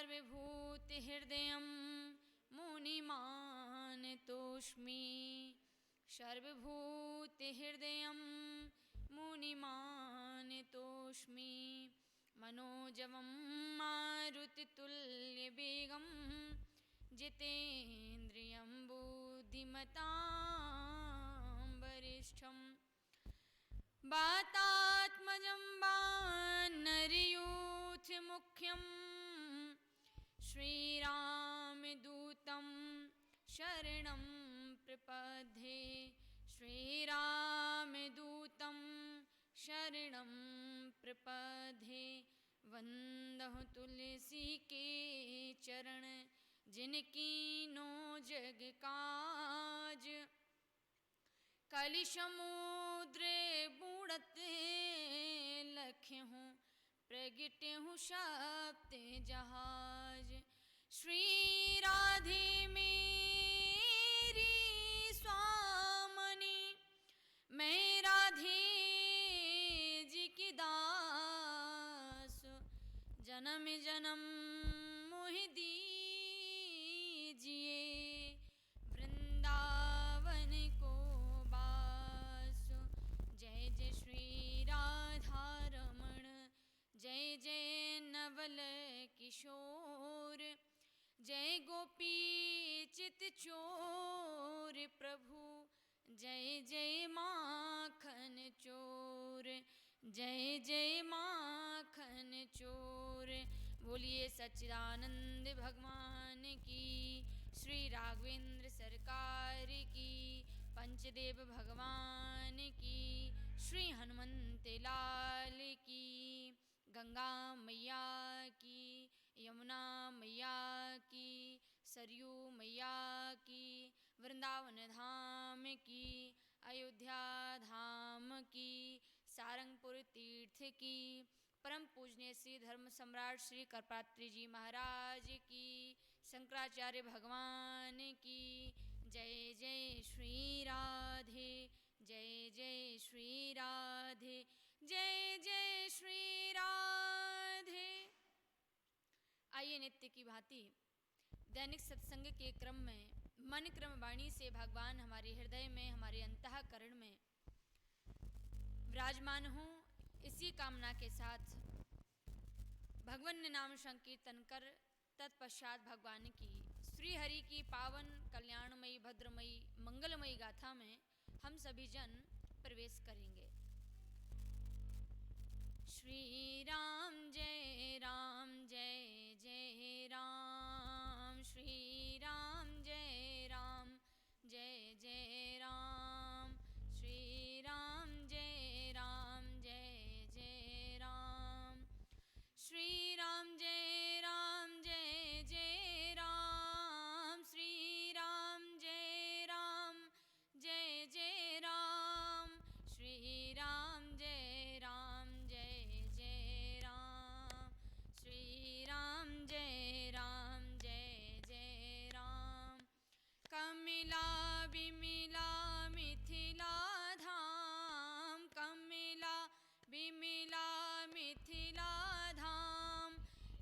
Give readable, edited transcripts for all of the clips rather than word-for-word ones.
सर्वभूतहृदयं मुनिमानतोऽस्मि सर्वभूतहृदयं मुनिमानतोऽस्मि मनोजवं मारुततुल्यवेगं जितेन्द्रियं बुद्धिमतां वरिष्ठं वातात्मजं वानरयूथमुख्यं श्रीरामदूतं शरणं प्रपद्ये श्रीरामदूतं शरणं प्रपद्ये वंदह तुलसी के चरण जिनकीनो जग काज कलि समुद्र बूढ़त लख्य हूँ प्रगट हूँ शब्द जहाज श्री राधे मेरी स्वामनी मैं राधे जी की दास जन्म जन्म मोहि दीजिए वृंदावन को बास जय जय श्री राधा रमण जय जय नवल किशोर जय गोपी चित चोर प्रभु जय जय माखन चोर जय जय माखन चोर बोलिए सच्चिदानंद भगवान की श्री राघवेंद्र सरकार की पंचदेव भगवान की श्री हनुमंत लाल की गंगा मैया की यमुना मैया की सरयू मैया की वृंदावन धाम की अयोध्या धाम की सारंगपुर तीर्थ की परम पूजनीय श्री धर्म सम्राट श्री करपात्री जी महाराज की शंकराचार्य भगवान की जय जय श्री राधे जय जय श्री राधे जय जय श्री राधे। आइए नित्य की भांति दैनिक सत्संग के क्रम में मन क्रम वाणी से भगवान हमारे हृदय में हमारे अंतःकरण में विराजमान हूँ इसी कामना के साथ भगवान नाम संकीर्तन कर तत्पश्चात भगवान की श्री हरि की पावन कल्याणमयी भद्रमयी मंगलमयी गाथा में हम सभी जन प्रवेश करेंगे। श्री राम जय जय राम श्री राम जय जय राम श्री राम जय जय राम श्री राम जय जय राम श्री राम जय जय राम श्री राम जय जय राम श्री राम जय जय राम कमिला विमिला मिथिला धाम कमिला विमिला मिथिला धाम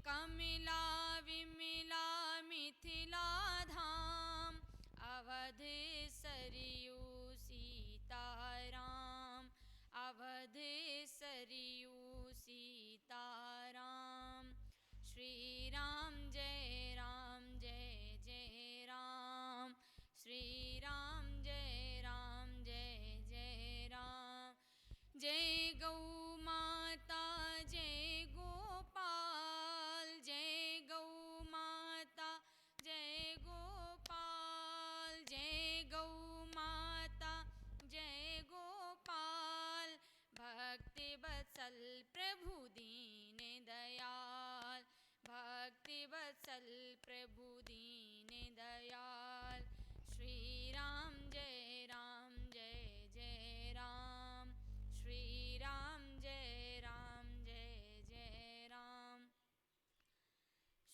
कमिला विमिला मिथिला धाम अवध सरयू सीताराम अवध सरयू सीताराम श्री राम जय जय राम श्री राम जय जय राम जय गौ माता जय गोपाल जय गौ माता जय गोपाल जय गौ माता जय गोपाल भक्ति वत्सल प्रभु दीन दयाल भक्ति वत्सल प्रभु दीन दयाल श्री राम जय जय राम श्री राम जय जय राम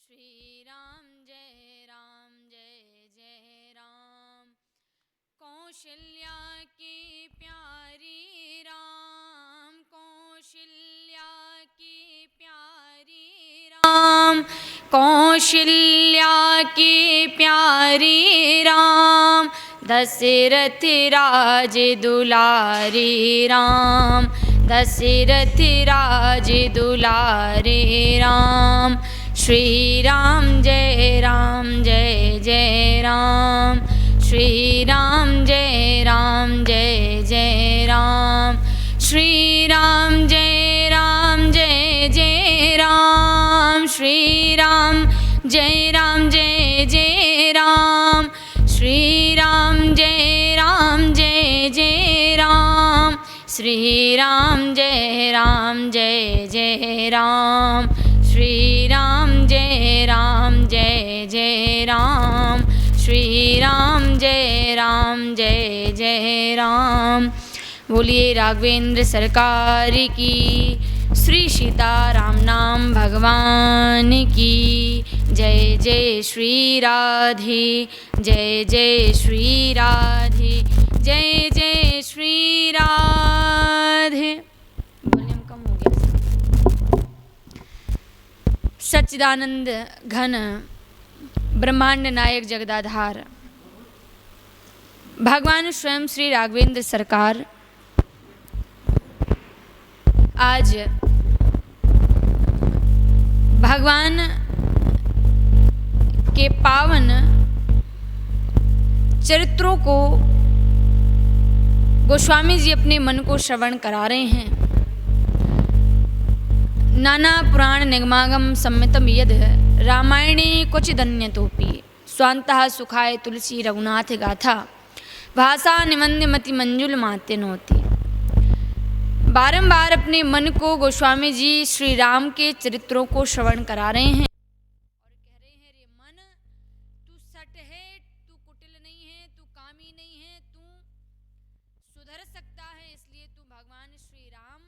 श्री राम जय जय राम कौशल्या की प्यारी राम कौशल्या की प्यारी राम कौशल्या के प्यारे राम, दशरथ राज दुलारे राम, दशरथ राज दुलारे राम। श्री राम जय जय राम, श्री राम जय जय राम, श्री राम जय जय राम, श्री राम जय जय राम, श्री राम जय जय राम, श्री राम जय जय राम, श्री राम जय जय राम, श्री राम जय जय राम। बोलिए राघवेंद्र सरकार की, श्री सीताराम नाम भगवान की जय। जय श्री राधे, जय जय श्री राधे, जय जय श्री राधे। वॉल्यूम कम हो गया। सच्चिदानंद घन ब्रह्मांड नायक जगदाधार भगवान स्वयं श्री राघवेंद्र सरकार आज भगवान के पावन चरित्रों को गोस्वामी जी अपने मन को श्रवण करा रहे हैं। नाना पुराण निगमागम सम्मितम यद रामायणे क्वचिदन्यतोपि स्वान्तः सुखाय तुलसी रघुनाथ गाथा भाषा निमंद्य मति मंजुल मात्य नोति। बारंबार अपने मन को गोस्वामी जी श्री राम के चरित्रों को श्रवण करा रहे हैं और कह रहे हैं, रे मन तू सट है, तू कुटिल नहीं है, तू कामी नहीं है, तू सुधर सकता है, इसलिए तू भगवान श्री राम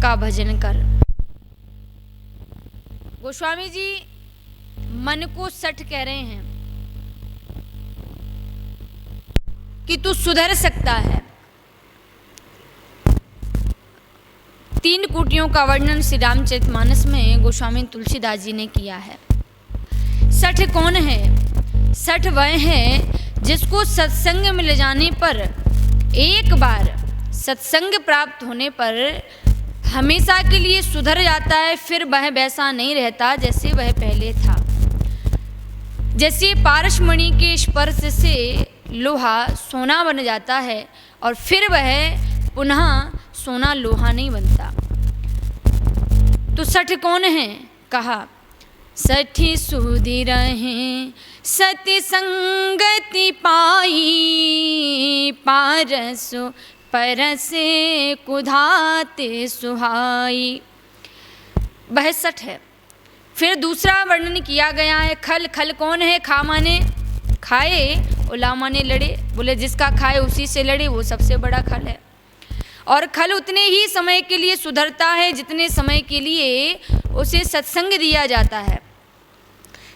का भजन कर। गोस्वामी जी मन को सट कह रहे हैं कि तू सुधर सकता है। तीन कोटियों का वर्णन श्री रामचरितमानस में गोस्वामी तुलसीदास जी ने किया है। सठ कौन है? सठ वह है जिसको सत्संग में ले जाने पर, एक बार सत्संग प्राप्त होने पर हमेशा के लिए सुधर जाता है, फिर वह वैसा नहीं रहता जैसे वह पहले था। जैसे पारसमणि के स्पर्श से लोहा सोना बन जाता है और फिर वह पुनः सोना लोहा नहीं बनता। तो सठ कौन है? कहा, सठी सुधि रहे सति संगति पाई, पारसु परसे कुधाते सुहाई। वह सठ है। फिर दूसरा वर्णन किया गया है खल। खल कौन है? खा माने खाए और ला माने लड़े। बोले जिसका खाए उसी से लड़े, वो सबसे बड़ा खल है। और खल उतने ही समय के लिए सुधरता है जितने समय के लिए उसे सत्संग दिया जाता है,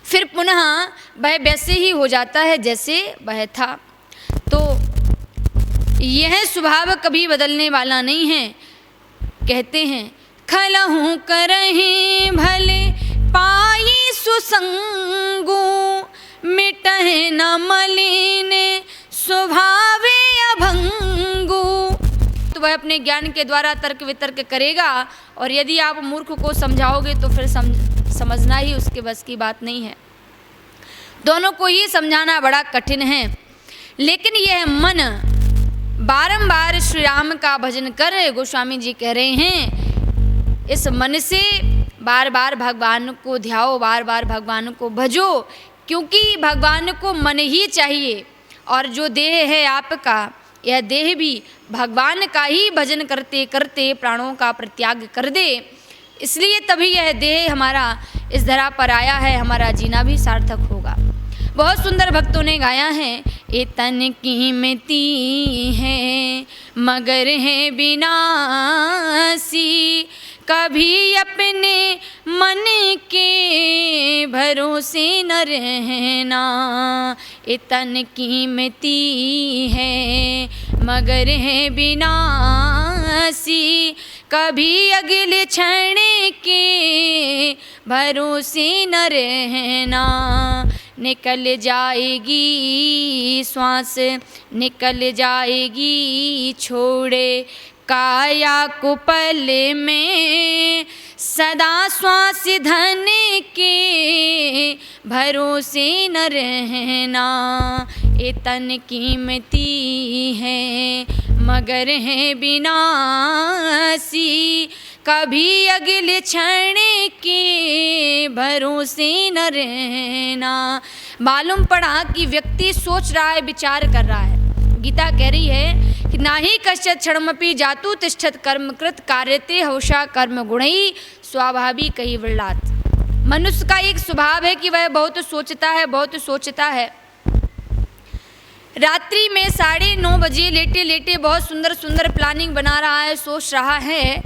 फिर पुनः वह वैसे ही हो जाता है जैसे वह था। तो यह स्वभाव कभी बदलने वाला नहीं है। कहते हैं, खलहूँ करहीं भले पाई सुसंगू, मिटहे न मलिन स्वभावे अभंगू। तो वह अपने ज्ञान के द्वारा तर्क वितर्क करेगा, और यदि आप मूर्ख को समझाओगे तो फिर समझना ही उसके बस की बात नहीं है। दोनों को ही समझाना बड़ा कठिन है। लेकिन यह मन बारंबार श्री राम का भजन कर, गोस्वामी जी कह रहे हैं, इस मन से बार बार भगवान को ध्याओ, बार बार भगवान को भजो, क्योंकि भगवान को मन ही चाहिए। और जो देह है आपका, यह देह भी भगवान का ही भजन करते करते प्राणों का परित्याग कर दे, इसलिए तभी यह देह हमारा इस धरा पर आया है, हमारा जीना भी सार्थक होगा। बहुत सुंदर भक्तों ने गाया है, ए तन कीमती है मगर है विनाशी, कभी अपने मन के भरोसे न रहना। ए तन कीमती है मगर है विनाशी, कभी अगले क्षण के भरोसे न रहना। निकल जाएगी श्वास निकल जाएगी, छोड़े काया को पल में, सदा श्वास धन के भरोसे न रहना। ये तन कीमती है मगर है विनाशी, कभी अगले क्षण के भरोसे न रहना। मालूम पड़ा कि व्यक्ति सोच रहा है, विचार कर रहा है। गीता कह रही है कि नाही कश्चित् क्षणमपि जातु तिष्ठत् कर्मकृत कार्यते हौषा कर्म गुणैः स्वाभाविक ही वृल्लात्। मनुष्य का एक स्वभाव है कि वह बहुत सोचता है, बहुत सोचता है। रात्रि में 9:30 बजे लेटे लेटे बहुत सुंदर सुंदर प्लानिंग बना रहा है, सोच रहा है,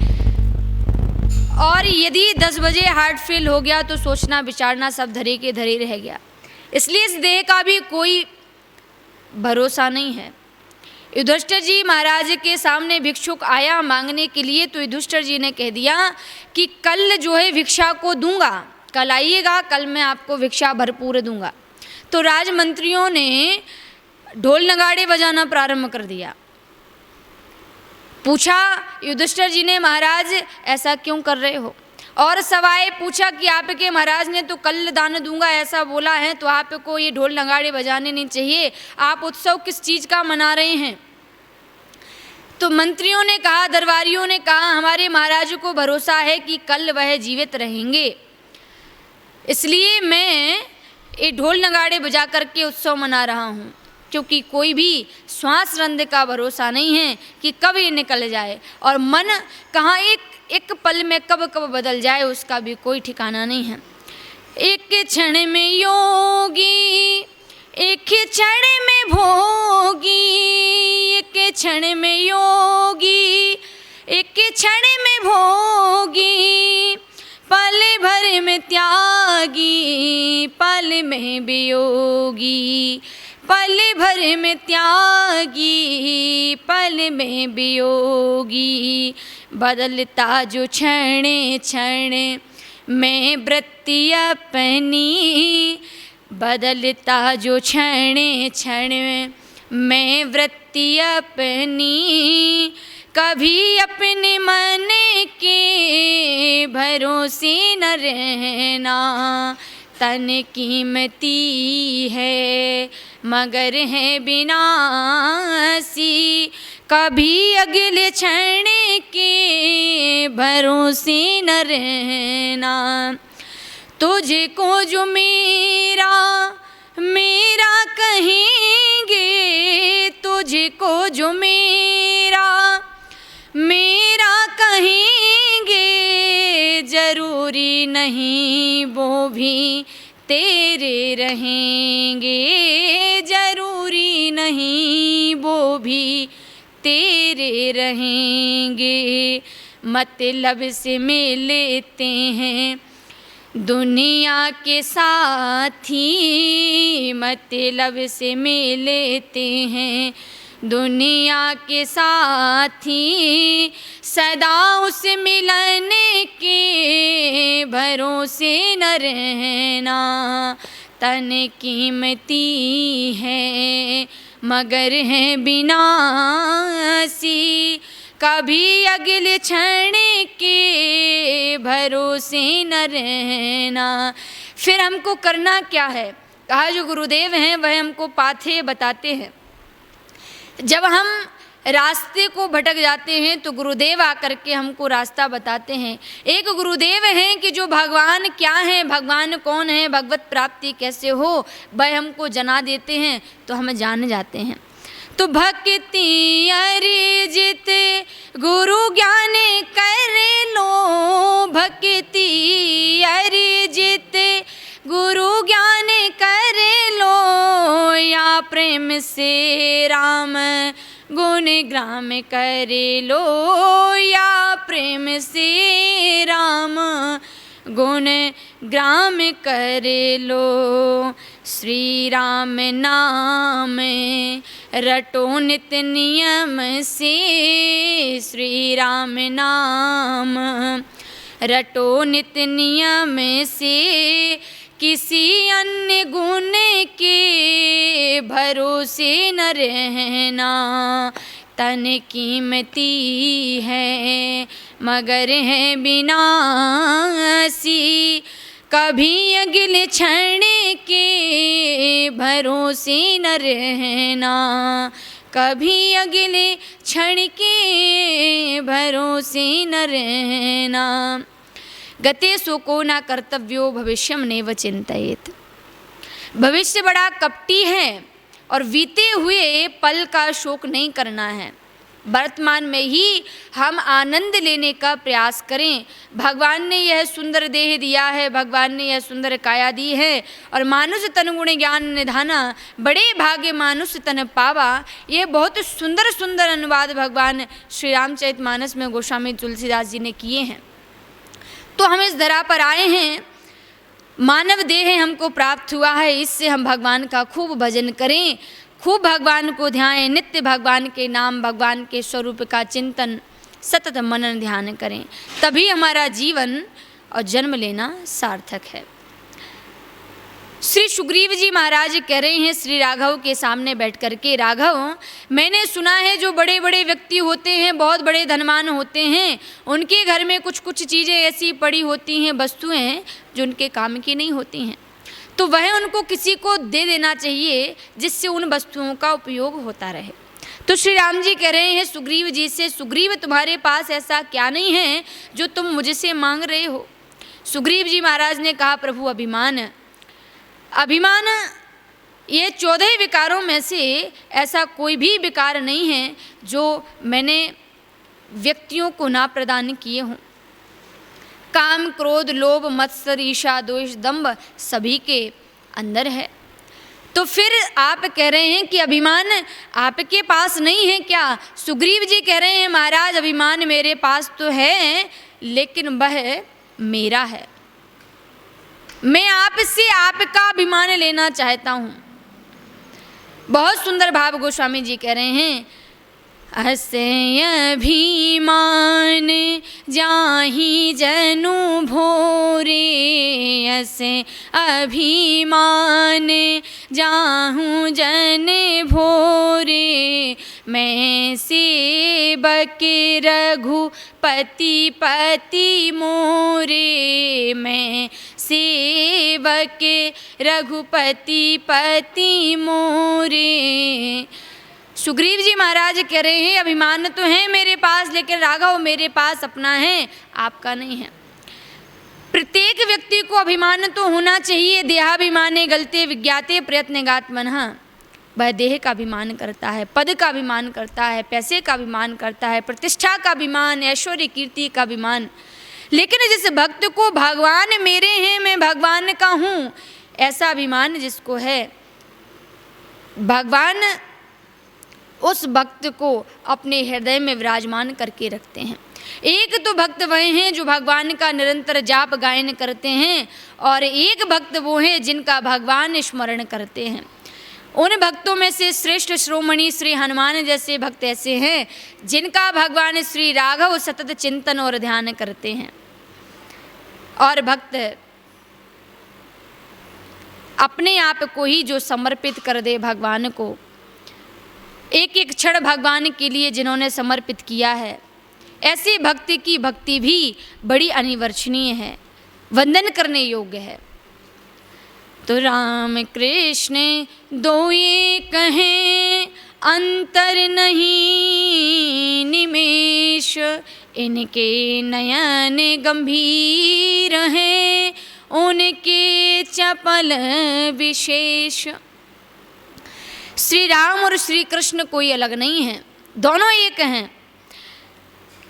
और यदि 10 बजे हार्ट फेल हो गया तो सोचना विचारना सब धरे के धरे रह गया। इसलिए इस देह का भी कोई भरोसा नहीं है। युधिष्ठिर जी महाराज के सामने भिक्षुक आया मांगने के लिए, तो युधिष्ठिर जी ने कह दिया कि कल जो है भिक्षा को दूंगा, कल आइएगा, कल मैं आपको भिक्षा भरपूर दूंगा। तो राजमंत्रियों ने ढोल नगाड़े बजाना प्रारंभ कर दिया। पूछा युधिष्ठिर जी ने, महाराज ऐसा क्यों कर रहे हो? और सवाए पूछा कि आपके महाराज ने तो कल दान दूंगा ऐसा बोला है, तो आपको ये ढोल नगाड़े बजाने नहीं चाहिए, आप उत्सव किस चीज़ का मना रहे हैं? तो मंत्रियों ने कहा, दरबारियों ने कहा, हमारे महाराज को भरोसा है कि कल वह जीवित रहेंगे, इसलिए मैं ये ढोल नगाड़े बजा करके उत्सव मना रहा हूँ, क्योंकि कोई भी श्वास रंध का भरोसा नहीं है कि कब ये निकल जाए, और मन कहाँ एक पल में कब कब बदल जाए उसका भी कोई ठिकाना नहीं है। एक क्षण में योगी, एक क्षण में भोगी, एक क्षण में योगी, एक क्षण में भोगी, पल भर में त्यागी, पल में वियोगी, पल भर में त्यागी, पल में वियोगी। बदलता जो क्षण क्षण में वृत्ति अपनी, बदलता जो क्षण क्षण में वृत्ति अपनी, कभी अपने मन के भरोसे न रहना। तन कीमती है मगर है विनाशी, कभी अगले क्षण के भरोसे न रहना। तुझको जो मेरा मेरा कहेंगे, तुझको जो मेरा मेरा कहेंगे, जरूरी नहीं वो भी तेरे रहेंगे, जरूरी नहीं वो भी तेरे रहेंगे। मतलब से मिलते हैं दुनिया के साथी, मतलब से मिलते हैं दुनिया के साथी, सदा उस मिलन के भरोसे न रहना। तन कीमती है मगर है विनाशी, कभी अगले क्षण के भरोसे न रहना। फिर हमको करना क्या है? कहा जो गुरुदेव हैं वह हमको पाथे बताते हैं। जब हम रास्ते को भटक जाते हैं तो गुरुदेव आकर के हमको रास्ता बताते हैं। एक गुरुदेव हैं कि जो भगवान क्या हैं, भगवान कौन है, भगवत प्राप्ति कैसे हो, वह हमको जना देते हैं, तो हम जान जाते हैं। तो भक्ति अर्जित गुरु ज्ञान कर लो, भक्ति अर्जित गुरु ज्ञान कर लो, या प्रेम से राम गुण ग्राम कर लो, या प्रेम से राम गुण ग्राम कर लो। श्री राम नाम रटो नित नियम से, श्री राम नाम रटो नित नियम से, किसी अन्य गुण के भरोसे न रहना। तन कीमती है मगर है विनाशी, कभी अगले क्षण के भरोसे न रहना। कभी अगले क्षण के भरोसे न रहना। गते सुको न कर्तव्यो भविष्यम नैव चिंतयेत्। भविष्य बड़ा कपटी है और बीते हुए पल का शोक नहीं करना है। वर्तमान में ही हम आनंद लेने का प्रयास करें। भगवान ने यह सुंदर देह दिया है, भगवान ने यह सुंदर काया दी है, और मानुष तन गुण ज्ञान निधाना, बड़े भाग्य मानुष तन पावा। ये बहुत सुंदर सुंदर अनुवाद भगवान श्री रामचरितमानस में गोस्वामी तुलसीदास जी ने किए हैं। तो हम इस धरा पर आए हैं, मानव देह हमको प्राप्त हुआ है, इससे हम भगवान का खूब भजन करें, खूब भगवान को ध्याएं, नित्य भगवान के नाम, भगवान के स्वरूप का चिंतन, सतत मनन ध्यान करें, तभी हमारा जीवन और जन्म लेना सार्थक है। श्री सुग्रीव जी महाराज कह रहे हैं श्री राघव के सामने बैठ कर के, राघव मैंने सुना है जो बड़े बड़े व्यक्ति होते हैं, बहुत बड़े धनवान होते हैं, उनके घर में कुछ कुछ चीज़ें ऐसी पड़ी होती हैं, वस्तुएं जो उनके काम की नहीं होती हैं, तो वह उनको किसी को दे देना चाहिए जिससे उन वस्तुओं का उपयोग होता रहे। तो श्री राम जी कह रहे हैं सुग्रीव जी से, सुग्रीव तुम्हारे पास ऐसा क्या नहीं है जो तुम मुझसे मांग रहे हो। सुग्रीव जी महाराज ने कहा, प्रभु अभिमान, अभिमान ये 14 विकारों में से ऐसा कोई भी विकार नहीं है जो मैंने व्यक्तियों को ना प्रदान किए हों। काम, क्रोध, लोभ, मत्सर, ईर्ष्या, द्वेष, दंभ सभी के अंदर है। तो फिर आप कह रहे हैं कि अभिमान आपके पास नहीं है क्या? सुग्रीव जी कह रहे हैं महाराज अभिमान मेरे पास तो है, लेकिन वह मेरा है, मैं आपसे आपका अभिमान लेना चाहता हूँ। बहुत सुंदर भाव गोस्वामी जी कह रहे हैं, असे अभिमान जाहि जनु भोरे, असे अभिमान जाहूँ जन भोरे, मैं सेवक रघुपति पति मोरे, मैं सेवक रघुपति पति मोरे। सुग्रीव जी महाराज कह रहे हैं अभिमान तो है मेरे पास, लेकिन राघव मेरे पास अपना है, आपका नहीं है। प्रत्येक व्यक्ति को अभिमान तो होना चाहिए। देहाभिमाने गलते विज्ञाते प्रयत्नगात्मनः, वह देह का अभिमान करता है, पद का अभिमान करता है, पैसे का अभिमान करता है, प्रतिष्ठा का अभिमान, ऐश्वर्य कीर्ति का अभिमान। लेकिन जिस भक्त को भगवान मेरे हैं, मैं भगवान का हूँ, ऐसा अभिमान जिसको है, भगवान उस भक्त को अपने हृदय में विराजमान करके रखते हैं। एक तो भक्त वह हैं जो भगवान का निरंतर जाप गायन करते हैं, और एक भक्त वो हैं जिनका भगवान स्मरण करते हैं। उन भक्तों में से श्रेष्ठ श्रोमणी श्री हनुमान जैसे भक्त ऐसे हैं जिनका भगवान श्री राघव सतत चिंतन और ध्यान करते हैं। और भक्त अपने आप को ही जो समर्पित कर दे भगवान को, एक एक क्षण भगवान के लिए जिन्होंने समर्पित किया है, ऐसे भक्ति की भक्ति भी बड़ी अनिवर्चनीय है, वंदन करने योग्य है। तो राम कृष्ण दो एक हैं, अंतर नहीं निमेष, इनके नयन गंभीर हैं, उनके चपल विशेष। श्री राम और श्री कृष्ण कोई अलग नहीं है, दोनों एक हैं।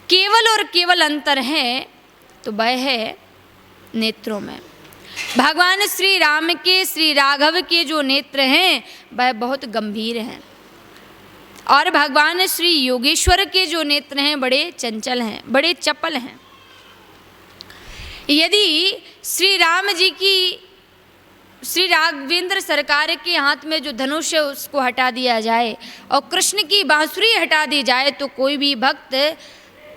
केवल और केवल अंतर है तो वह है नेत्रों में। भगवान श्री राम के, श्री राघव के जो नेत्र हैं वह बहुत गंभीर हैं, और भगवान श्री योगेश्वर के जो नेत्र हैं बड़े चंचल हैं, बड़े चपल हैं। यदि श्री राम जी की, श्री राघवेंद्र सरकार के हाथ में जो धनुष है उसको हटा दिया जाए और कृष्ण की बांसुरी हटा दी जाए, तो कोई भी भक्त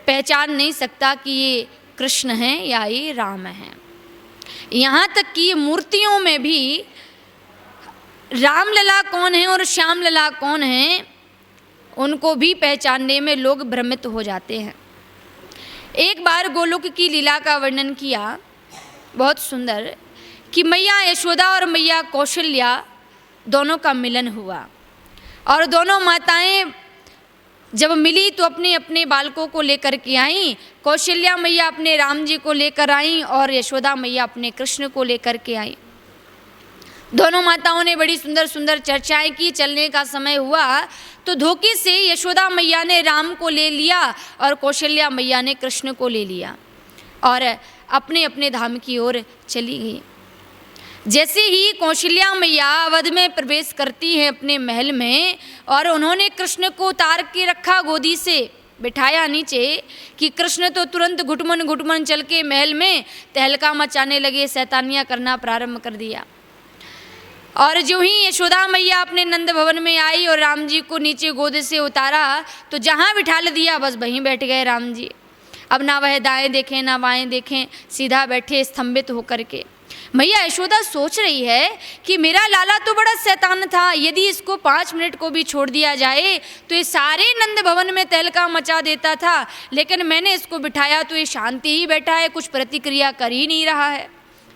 पहचान नहीं सकता कि ये कृष्ण हैं या ये राम हैं। यहाँ तक कि मूर्तियों में भी रामलला कौन है और श्यामलला कौन है, उनको भी पहचानने में लोग भ्रमित हो जाते हैं। एक बार गोलोक की लीला का वर्णन किया बहुत सुंदर, कि मैया यशोदा और मैया कौशल्या दोनों का मिलन हुआ, और दोनों माताएं जब मिली तो अपने अपने बालकों को लेकर के आईं। कौशल्या मैया अपने राम जी को लेकर आईं और यशोदा मैया अपने कृष्ण को लेकर के आईं। दोनों माताओं ने बड़ी सुंदर सुंदर चर्चाएं की। चलने का समय हुआ तो धोखे से यशोदा मैया ने राम को ले लिया और कौशल्या मैया ने कृष्ण को ले लिया और अपने अपने धाम की ओर चली गई। जैसे ही कौशल्या मैया अवध में प्रवेश करती हैं अपने महल में, और उन्होंने कृष्ण को उतार के रखा, गोदी से बिठाया नीचे, कि कृष्ण तो तुरंत घुटमन घुटमन चल के महल में तहलका मचाने लगे, शैतानियाँ करना प्रारंभ कर दिया। और जो ही यशोदा मैया अपने नंद भवन में आई और राम जी को नीचे गोद से उतारा तो जहाँ बिठा दिया बस वहीं बैठ गए राम जी। अब ना वह दाएं देखें ना बाएं देखें, सीधा बैठे स्तंभित होकर के। मैया यशोदा सोच रही है कि मेरा लाला तो बड़ा शैतान था, यदि इसको 5 मिनट को भी छोड़ दिया जाए तो ये सारे नंद भवन में तहलका मचा देता था, लेकिन मैंने इसको बिठाया तो ये शांति ही बैठा है, कुछ प्रतिक्रिया कर ही नहीं रहा है।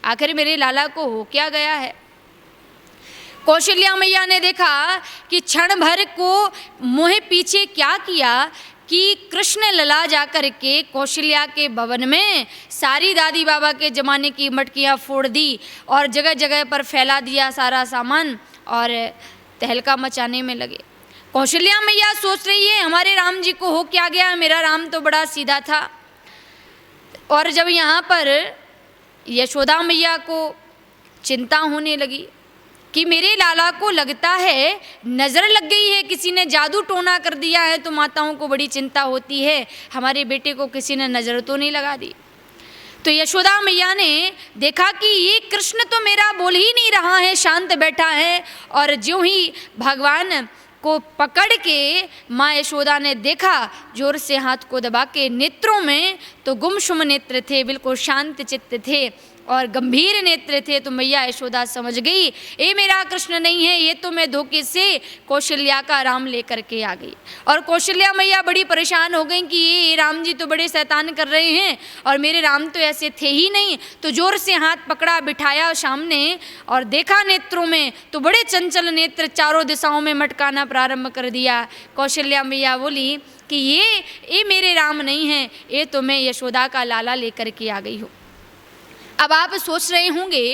आखिर मेरे लाला को हो क्या गया है। कौशल्या मैया ने देखा कि क्षण भर को मोहे पीछे क्या किया कि कृष्ण लला जाकर के कौशल्या के भवन में सारी दादी बाबा के ज़माने की मटकियाँ फोड़ दी और जगह जगह पर फैला दिया सारा सामान और तहलका मचाने में लगे। कौशल्या मैया सोच रही है हमारे राम जी को हो क्या गया, मेरा राम तो बड़ा सीधा था। और जब यहाँ पर यशोदा मैया को चिंता होने लगी कि मेरे लाला को लगता है नज़र लग गई है, किसी ने जादू टोना कर दिया है, तो माताओं को बड़ी चिंता होती है हमारे बेटे को किसी ने नज़र तो नहीं लगा दी। तो यशोदा मैया ने देखा कि ये कृष्ण तो मेरा बोल ही नहीं रहा है, शांत बैठा है। और ज्यों ही भगवान को पकड़ के माँ यशोदा ने देखा, जोर से हाथ को दबा के, नेत्रों में तो गुमसुम नेत्र थे, बिल्कुल शांत चित्त थे और गंभीर नेत्र थे। तो मैया यशोदा समझ गई ये मेरा कृष्ण नहीं है, ये तो मैं धोखे से कौशल्या का राम लेकर के आ गई। और कौशल्या मैया बड़ी परेशान हो गई कि ये राम जी तो बड़े शैतान कर रहे हैं और मेरे राम तो ऐसे थे ही नहीं। तो जोर से हाथ पकड़ा, बिठाया सामने और देखा नेत्रों में तो बड़े चंचल नेत्र, चारों दिशाओं में मटकाना प्रारंभ कर दिया। कौशल्या मैया बोली कि ये मेरे राम नहीं हैं, ये तो मैं यशोदा का लाला लेकर के आ गई हूँ। अब आप सोच रहे होंगे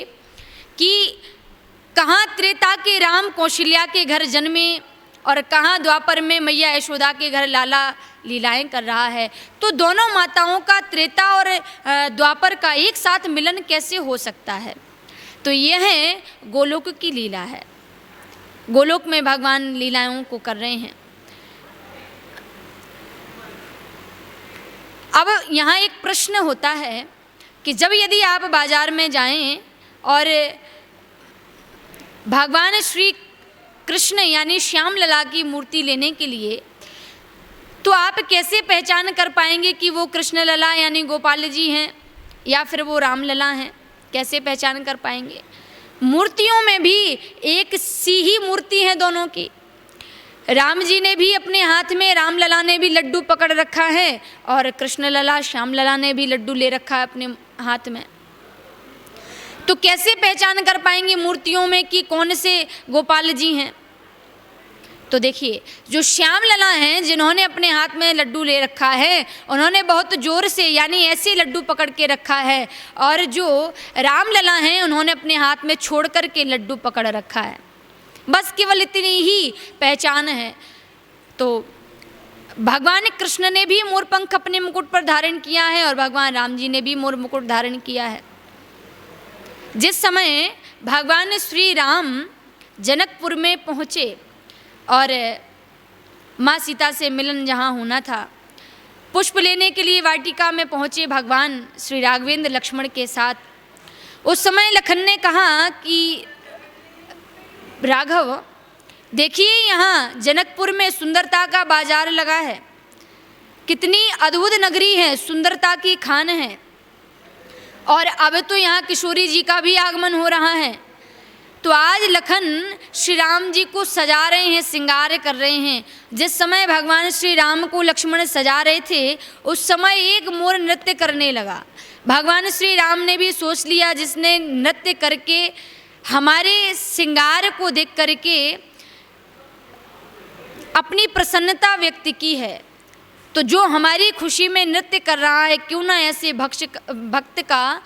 कि कहाँ त्रेता के राम कौशल्या के घर जन्मे और कहाँ द्वापर में मैया यशोदा के घर लाला लीलाएं कर रहा है। तो दोनों माताओं का त्रेता और द्वापर का एक साथ मिलन कैसे हो सकता है। तो यह है गोलोक की लीला है। गोलोक में भगवान लीलाओं को कर रहे हैं। अब यहाँ एक प्रश्न होता है कि जब यदि आप बाजार में जाएं और भगवान श्री कृष्ण यानी श्याम लला की मूर्ति लेने के लिए, तो आप कैसे पहचान कर पाएंगे कि वो कृष्ण लला यानी गोपाल जी हैं या फिर वो राम लला हैं, कैसे पहचान कर पाएंगे। मूर्तियों में भी एक सी ही मूर्ति है दोनों की। राम जी ने भी अपने हाथ में, राम लला ने भी लड्डू पकड़ रखा है और कृष्ण लला श्याम लला ने भी लड्डू ले रखा है अपने हाथ में। तो कैसे पहचान कर पाएंगे मूर्तियों में कि कौन से गोपाल जी हैं। तो देखिए, जो श्याम लला हैं जिन्होंने अपने हाथ में लड्डू ले रखा है, उन्होंने बहुत जोर से यानी ऐसे लड्डू पकड़ के रखा है, और जो राम लला हैं उन्होंने अपने हाथ में छोड़ कर के लड्डू पकड़ रखा है। बस केवल इतनी ही पहचान है। तो भगवान कृष्ण ने भी मोरपंख अपने मुकुट पर धारण किया है और भगवान राम जी ने भी मोर मुकुट धारण किया है। जिस समय भगवान श्री राम जनकपुर में पहुँचे और माँ सीता से मिलन जहाँ होना था, पुष्प लेने के लिए वाटिका में पहुँचे भगवान श्री राघवेंद्र लक्ष्मण के साथ। उस समय लखन ने कहा कि राघव देखिए, यहाँ जनकपुर में सुंदरता का बाजार लगा है, कितनी अद्भुत नगरी है, सुंदरता की खान है। और अब तो यहाँ किशोरी जी का भी आगमन हो रहा है। तो आज लखन श्री राम जी को सजा रहे हैं, श्रृंगार कर रहे हैं। जिस समय भगवान श्री राम को लक्ष्मण सजा रहे थे, उस समय एक मोर नृत्य करने लगा। भगवान श्री राम ने भी सोच लिया, जिसने नृत्य करके हमारे श्रृंगार को देख करके अपनी प्रसन्नता व्यक्त की है, तो जो हमारी खुशी में नृत्य कर रहा है, क्यों ना ऐसे भक्त का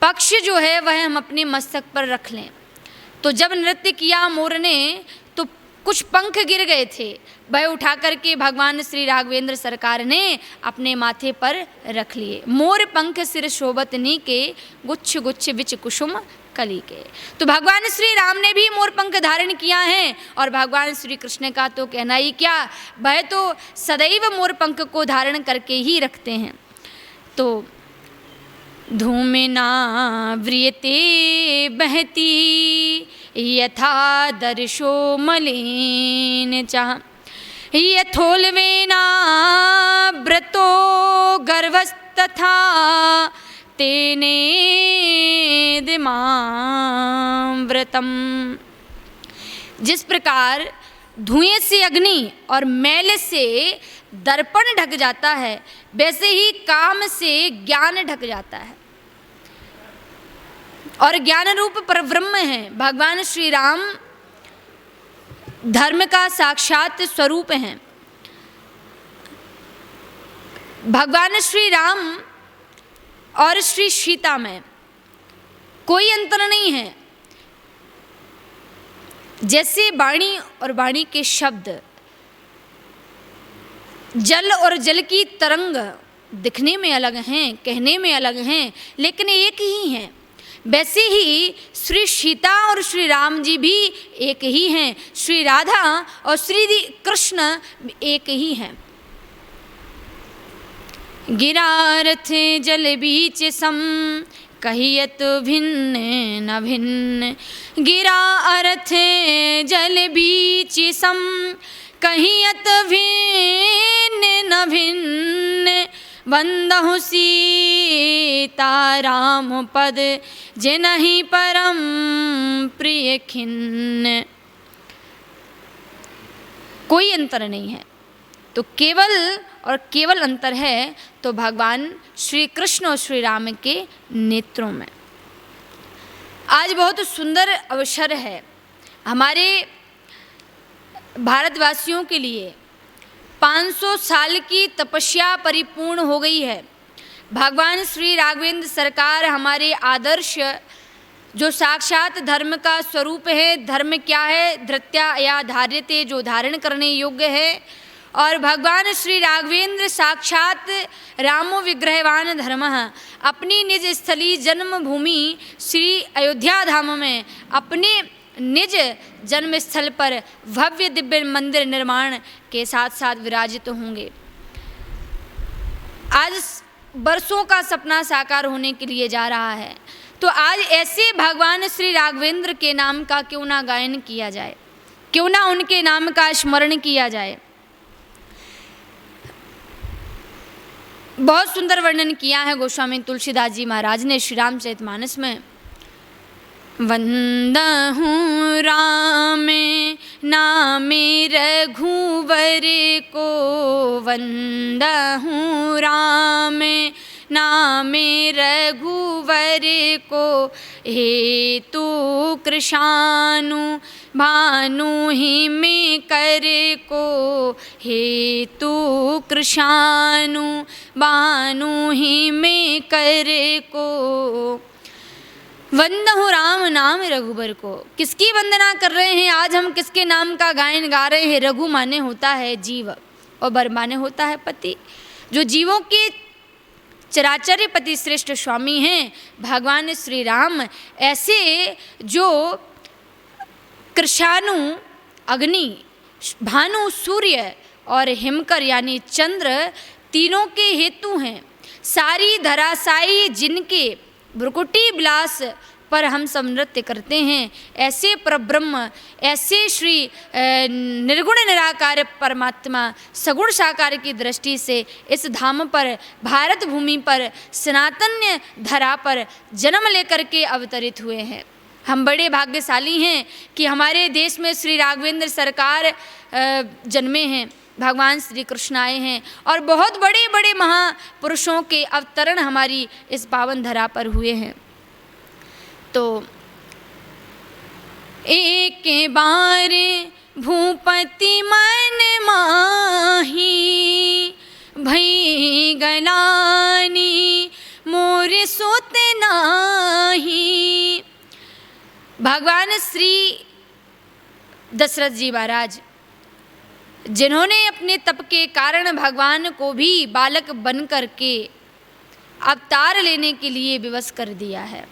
पक्ष जो है वह हम अपने मस्तक पर रख लें। तो जब नृत्य किया मोर ने, तो कुछ पंख गिर गए थे, वह उठा करके भगवान श्री राघवेंद्र सरकार ने अपने माथे पर रख लिए। मोर पंख सिर शोभत नीके, गुच्छ गुच्छ बिच कुसुम कली के। तो भगवान श्री राम ने भी मोर पंख धारण किया है, और भगवान श्री कृष्ण का तो कहना ही क्या, वह तो सदैव मोर पंख को धारण करके ही रखते हैं। तो धूमेना व्रियते बहती यथा दर्शो मलिन चाह, यथोल्वेना व्रतो गर्भस्तथा तेने दिमां व्रतम। जिस प्रकार धुएं से अग्नि और मैल से दर्पण ढक जाता है, वैसे ही काम से ज्ञान ढक जाता है, और ज्ञान रूप परब्रह्म है। भगवान श्री राम धर्म का साक्षात स्वरूप हैं। भगवान श्री राम और श्री सीता में कोई अंतर नहीं है। जैसे वाणी और वाणी के शब्द, जल और जल की तरंग दिखने में अलग हैं, कहने में अलग हैं, लेकिन एक ही हैं, वैसे ही श्री सीता और श्री राम जी भी एक ही हैं, श्री राधा और श्री कृष्ण एक ही हैं। गिरारथ जल बीच सम कहियत भिन्न न भिन्न, गिरा अर्थ जल बीच सम कहियत भिन्न न भिन्न, वंदहु सीता राम पद जिनहि परम प्रिय खिन्न। कोई अंतर नहीं है, तो केवल और केवल अंतर है तो भगवान श्री कृष्ण और श्री राम के नेत्रों में। आज बहुत सुंदर अवसर है हमारे भारतवासियों के लिए। 500 साल की तपस्या परिपूर्ण हो गई है। भगवान श्री राघवेंद्र सरकार हमारे आदर्श, जो साक्षात धर्म का स्वरूप है। धर्म क्या है? धृत्या या धार्यते, जो धारण करने योग्य है। और भगवान श्री राघवेंद्र साक्षात रामो विग्रहवान धर्म, अपनी निज स्थली जन्मभूमि श्री अयोध्या धाम में अपने निज जन्म स्थल पर भव्य दिव्य मंदिर निर्माण के साथ साथ विराजित होंगे। आज बरसों का सपना साकार होने के लिए जा रहा है, तो आज ऐसे भगवान श्री राघवेंद्र के नाम का क्यों ना गायन किया जाए, क्यों ना उनके नाम का स्मरण किया जाए। बहुत सुंदर वर्णन किया है गोस्वामी तुलसीदास जी महाराज ने श्री रामचरितमानस में। वंदहूँ राम नामे रघुवर को, वंदहूँ राम नामे रघुवर को, हेतु कृशानु भानु ही में कर को, हेतु कृशानु भानु ही में कर को। वंदहु राम नाम रघुबर को। किसकी वंदना कर रहे हैं आज हम? किसके नाम का गायन गा रहे हैं? रघु माने होता है जीव और बर माने होता है पति। जो जीवों के चराचर्य पति श्रेष्ठ स्वामी हैं भगवान श्री राम। ऐसे जो कृशानु अग्नि, भानु सूर्य और हिमकर यानी चंद्र तीनों के हेतु हैं। सारी धराशायी जिनके भ्रुकुटी विलास पर हम सब नृत्य करते हैं। ऐसे परब्रह्म, ऐसे श्री निर्गुण निराकार परमात्मा सगुण साकार की दृष्टि से इस धाम पर, भारत भूमि पर, सनातन धरा पर जन्म लेकर के अवतरित हुए हैं। हम बड़े भाग्यशाली हैं कि हमारे देश में श्री राघवेंद्र सरकार जन्मे हैं, भगवान श्री कृष्ण आए हैं और बहुत बड़े बड़े महापुरुषों के अवतरण हमारी इस पावन धरा पर हुए हैं। तो एक बार भूपति मन माही, भई गलानी मोर सुत नाही। भगवान श्री दशरथ जी महाराज जिन्होंने अपने तप के कारण भगवान को भी बालक बन करके अवतार लेने के लिए विवश कर दिया है।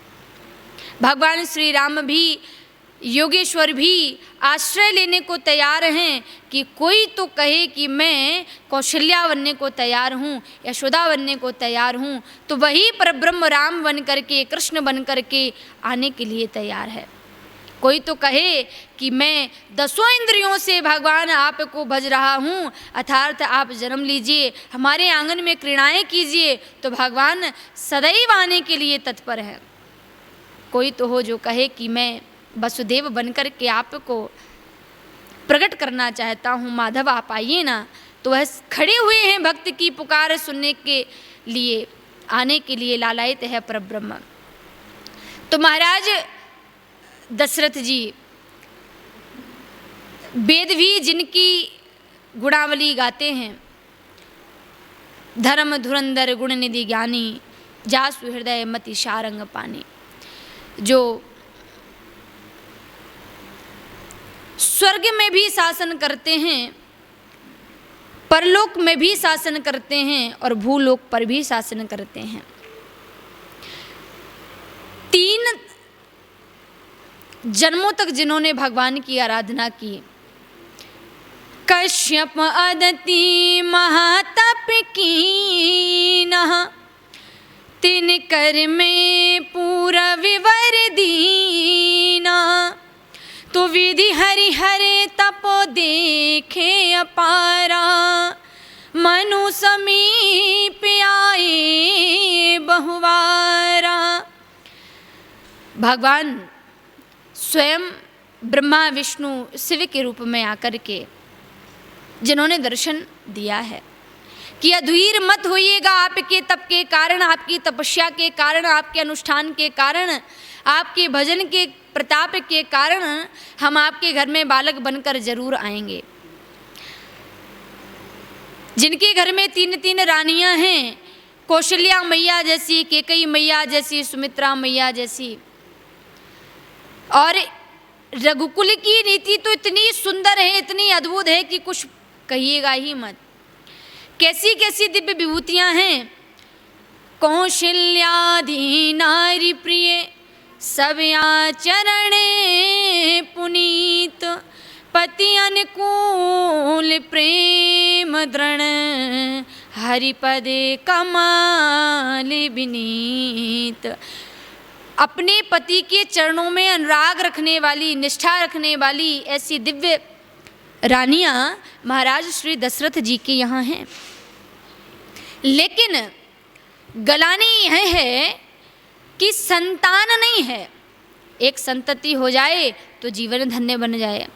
भगवान श्री राम भी, योगेश्वर भी आश्रय लेने को तैयार हैं कि कोई तो कहे कि मैं कौशल्या बनने को तैयार हूँ, यशोदा बनने को तैयार हूँ, तो वही परब्रह्म राम बन करके, कृष्ण बन करके आने के लिए तैयार है। कोई तो कहे कि मैं 10 इंद्रियों से भगवान आपको भज रहा हूँ, अर्थात आप जन्म लीजिए, हमारे आंगन में क्रीड़ाएँ कीजिए, तो भगवान सदैव आने के लिए तत्पर है। कोई तो हो जो कहे कि मैं वसुदेव बनकर के आपको प्रकट करना चाहता हूँ, माधव आप आइए ना, तो वह खड़े हुए हैं भक्त की पुकार सुनने के लिए, आने के लिए लालायित है परब्रह्म। तो महाराज दशरथ जी वेद भी जिनकी गुणावली गाते हैं, धर्म धुरंधर गुण निधि ज्ञानी, जासु हृदय मति शारंग पानी, जो स्वर्ग में भी शासन करते हैं, परलोक में भी शासन करते हैं और भूलोक पर भी शासन करते हैं। 3 जन्मों तक जिन्होंने भगवान की आराधना की, कश्यप अदिति महातप कीन्ह, तिन कर में पूरा विवर दीना, तो विधि हरि हरे तपो देखे अपारा, मनु समीप आए बहुवारा। भगवान स्वयं ब्रह्मा विष्णु शिव के रूप में आकर के जिन्होंने दर्शन दिया है कि अधीर मत होइएगा, आपके तप के कारण, आपकी तपस्या के कारण, आपके अनुष्ठान के कारण, आपके भजन के प्रताप के कारण हम आपके घर में बालक बनकर जरूर आएंगे। जिनके घर में 3 रानियां हैं, कौशल्या मैया जैसी, कैकेयी मैया जैसी, सुमित्रा मैया जैसी, और रघुकुल की नीति तो इतनी सुंदर है, इतनी अद्भुत है कि कुछ कहिएगा ही मत। कैसी कैसी दिव्य विभूतियां हैं। कौशल्याधि नारी प्रिय, सब आचरण पुनीत, पति अनुकूल प्रेम दृढ़, हरिपद कमाल विनीत। अपने पति के चरणों में अनुराग रखने वाली, निष्ठा रखने वाली ऐसी दिव्य रानियां महाराज श्री दशरथ जी के यहाँ हैं। लेकिन गलानी यह है कि संतान नहीं है। एक संतति हो जाए तो जीवन धन्य बन जाए।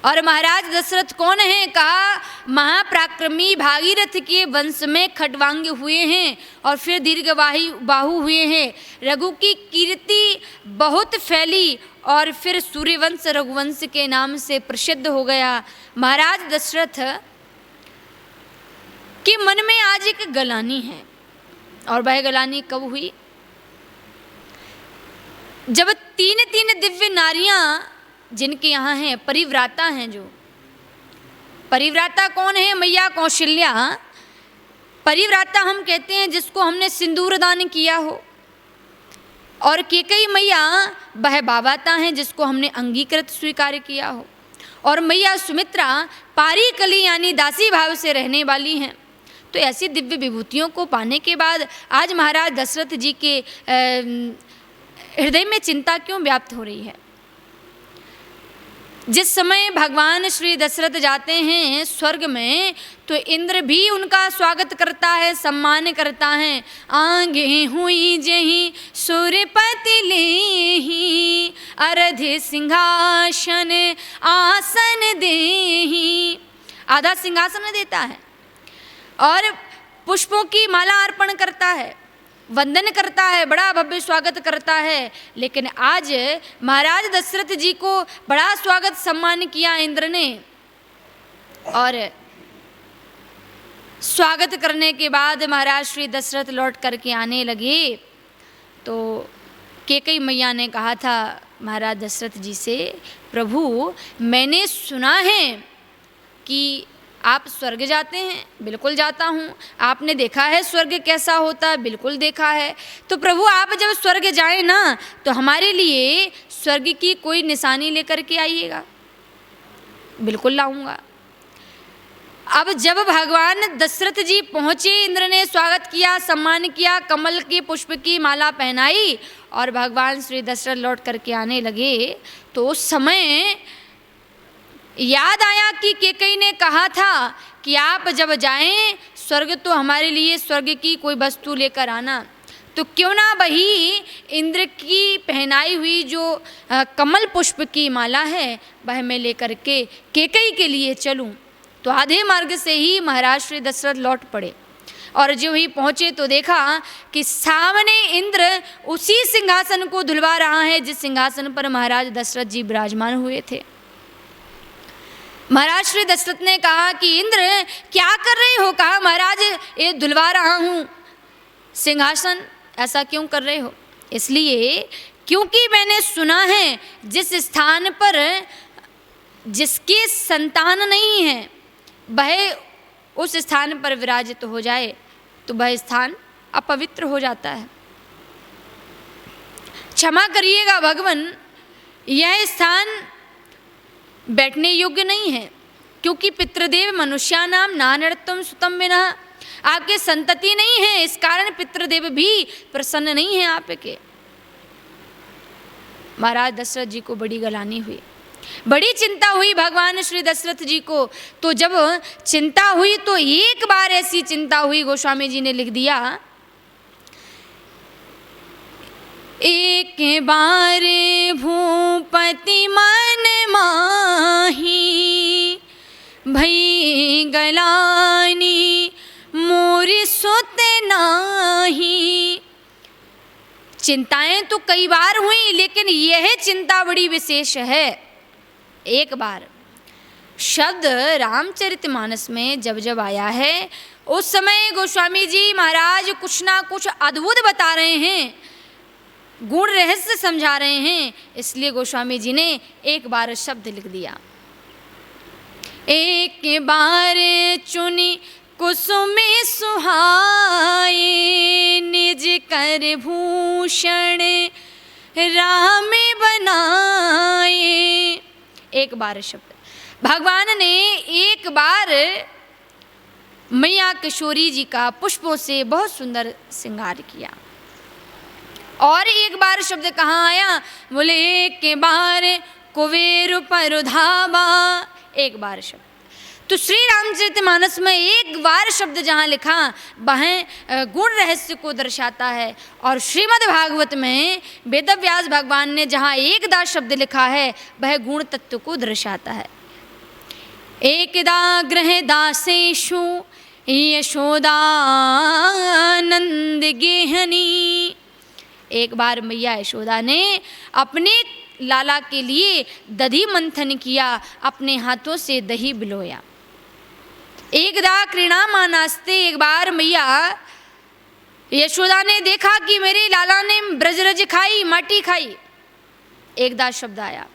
और महाराज दशरथ कौन है? कहा महापराक्रमी भागीरथ के वंश में खटवांग हुए हैं और फिर दीर्घबाहु हुए हैं। रघु की कीर्ति बहुत फैली और फिर सूर्यवंश रघुवंश के नाम से प्रसिद्ध हो गया। महाराज दशरथ के मन में आज एक गलानी है। और वह गलानी कब हुई? जब 3 दिव्य नारियां जिनके यहाँ हैं, परिव्राता हैं। जो परिव्राता कौन है? मैया कौशल्या। परिव्राता हम कहते हैं जिसको हमने सिंदूर दान किया हो। और कैकेयी मैया वह बाबाता हैं जिसको हमने अंगीकृत स्वीकार किया हो। और मैया सुमित्रा पारी कली यानी दासी भाव से रहने वाली हैं। तो ऐसी दिव्य विभूतियों को पाने के बाद आज महाराज दशरथ जी के हृदय में चिंता क्यों व्याप्त हो रही है? जिस समय भगवान श्री दशरथ जाते हैं स्वर्ग में तो इंद्र भी उनका स्वागत करता है, सम्मान करता है। आगे हुई जहीं सुरपति लेहि, अरधि सिंहासन आसन देहि। आधा सिंहासन देता है और पुष्पों की माला अर्पण करता है, वंदन करता है, बड़ा भव्य स्वागत करता है। लेकिन आज महाराज दशरथ जी को बड़ा स्वागत सम्मान किया इंद्र ने, और स्वागत करने के बाद महाराज श्री दशरथ लौट करके आने लगे तो कैकेयी मैया ने कहा था महाराज दशरथ जी से, प्रभु मैंने सुना है कि आप स्वर्ग जाते हैं। बिल्कुल जाता हूँ। आपने देखा है स्वर्ग कैसा होता है? बिल्कुल देखा है। तो प्रभु आप जब स्वर्ग जाएं ना तो हमारे लिए स्वर्ग की कोई निशानी लेकर के आइएगा। बिल्कुल लाऊंगा। अब जब भगवान दशरथ जी पहुँचे, इंद्र ने स्वागत किया, सम्मान किया, कमल के पुष्प की माला पहनाई और भगवान श्री दशरथ लौट करके आने लगे तो उस समय याद आया कि कैकेयी ने कहा था कि आप जब जाएं स्वर्ग तो हमारे लिए स्वर्ग की कोई वस्तु लेकर आना। तो क्यों ना वही इंद्र की पहनाई हुई जो कमल पुष्प की माला है वह मैं लेकर के कैकेयी के लिए चलूं। तो आधे मार्ग से ही महाराज श्री दशरथ लौट पड़े और जो ही पहुँचे तो देखा कि सामने इंद्र उसी सिंहासन को धुलवा रहा है जिस सिंहासन पर महाराज दशरथ जी विराजमान हुए थे। महाराज श्री दशरथ ने कहा कि इंद्र क्या कर रहे हो? कहा महाराज ये धुलवा रहा हूँ सिंहासन। ऐसा क्यों कर रहे हो? इसलिए क्योंकि मैंने सुना है जिस स्थान पर जिसके संतान नहीं है वह उस स्थान पर विराजित हो जाए तो वह स्थान अपवित्र हो जाता है। क्षमा करिएगा भगवान, यह स्थान बैठने योग्य नहीं है क्योंकि पितृदेव मनुष्यानाम नानर्तम सुतम विना, आपके संतति नहीं है, इस कारण पितृदेव भी प्रसन्न नहीं है आपके। महाराज दशरथ जी को बड़ी गलानी हुई, बड़ी चिंता हुई भगवान श्री दशरथ जी को। तो जब चिंता हुई तो एक बार ऐसी चिंता हुई, गोस्वामी जी ने लिख दिया, एक बार भूपति मन माही, भई गलानी मोरी सुत नाही। चिंताएं तो कई बार हुई लेकिन यह चिंता बड़ी विशेष है। एक बार शब्द रामचरितमानस में जब जब आया है उस समय गोस्वामी जी महाराज कुछ ना कुछ अद्भुत बता रहे हैं, गुण रहस्य समझा रहे हैं, इसलिए गोस्वामी जी ने एक बार शब्द लिख दिया, एक बार चुनी कुसुम सुहाए, निज कर भूषण राम बनाए। एक बार शब्द भगवान ने एक बार मैया किशोरी जी का पुष्पों से बहुत सुंदर श्रृंगार किया। और एक बार शब्द कहाँ आया? बोले एक बार कुबेर पर धावा। एक बार शब्द तो श्री रामचरितमानस में एक बार शब्द जहाँ लिखा वह गुण रहस्य को दर्शाता है, और श्रीमद् भागवत में वेदव्यास भगवान ने जहाँ एकदा शब्द लिखा है वह गुण तत्व को दर्शाता है। एकदा गृह दासेषु यशोदा नंद गेहनी। एक बार मैया यशोदा ने अपने लाला के लिए दधी मंथन किया, अपने हाथों से दही बिलोया। एकदा क्रीणामानास्ते, एक बार मैया यशोदा ने देखा कि मेरे लाला ने ब्रजरज खाई, माटी खाई। एकदा शब्द आया,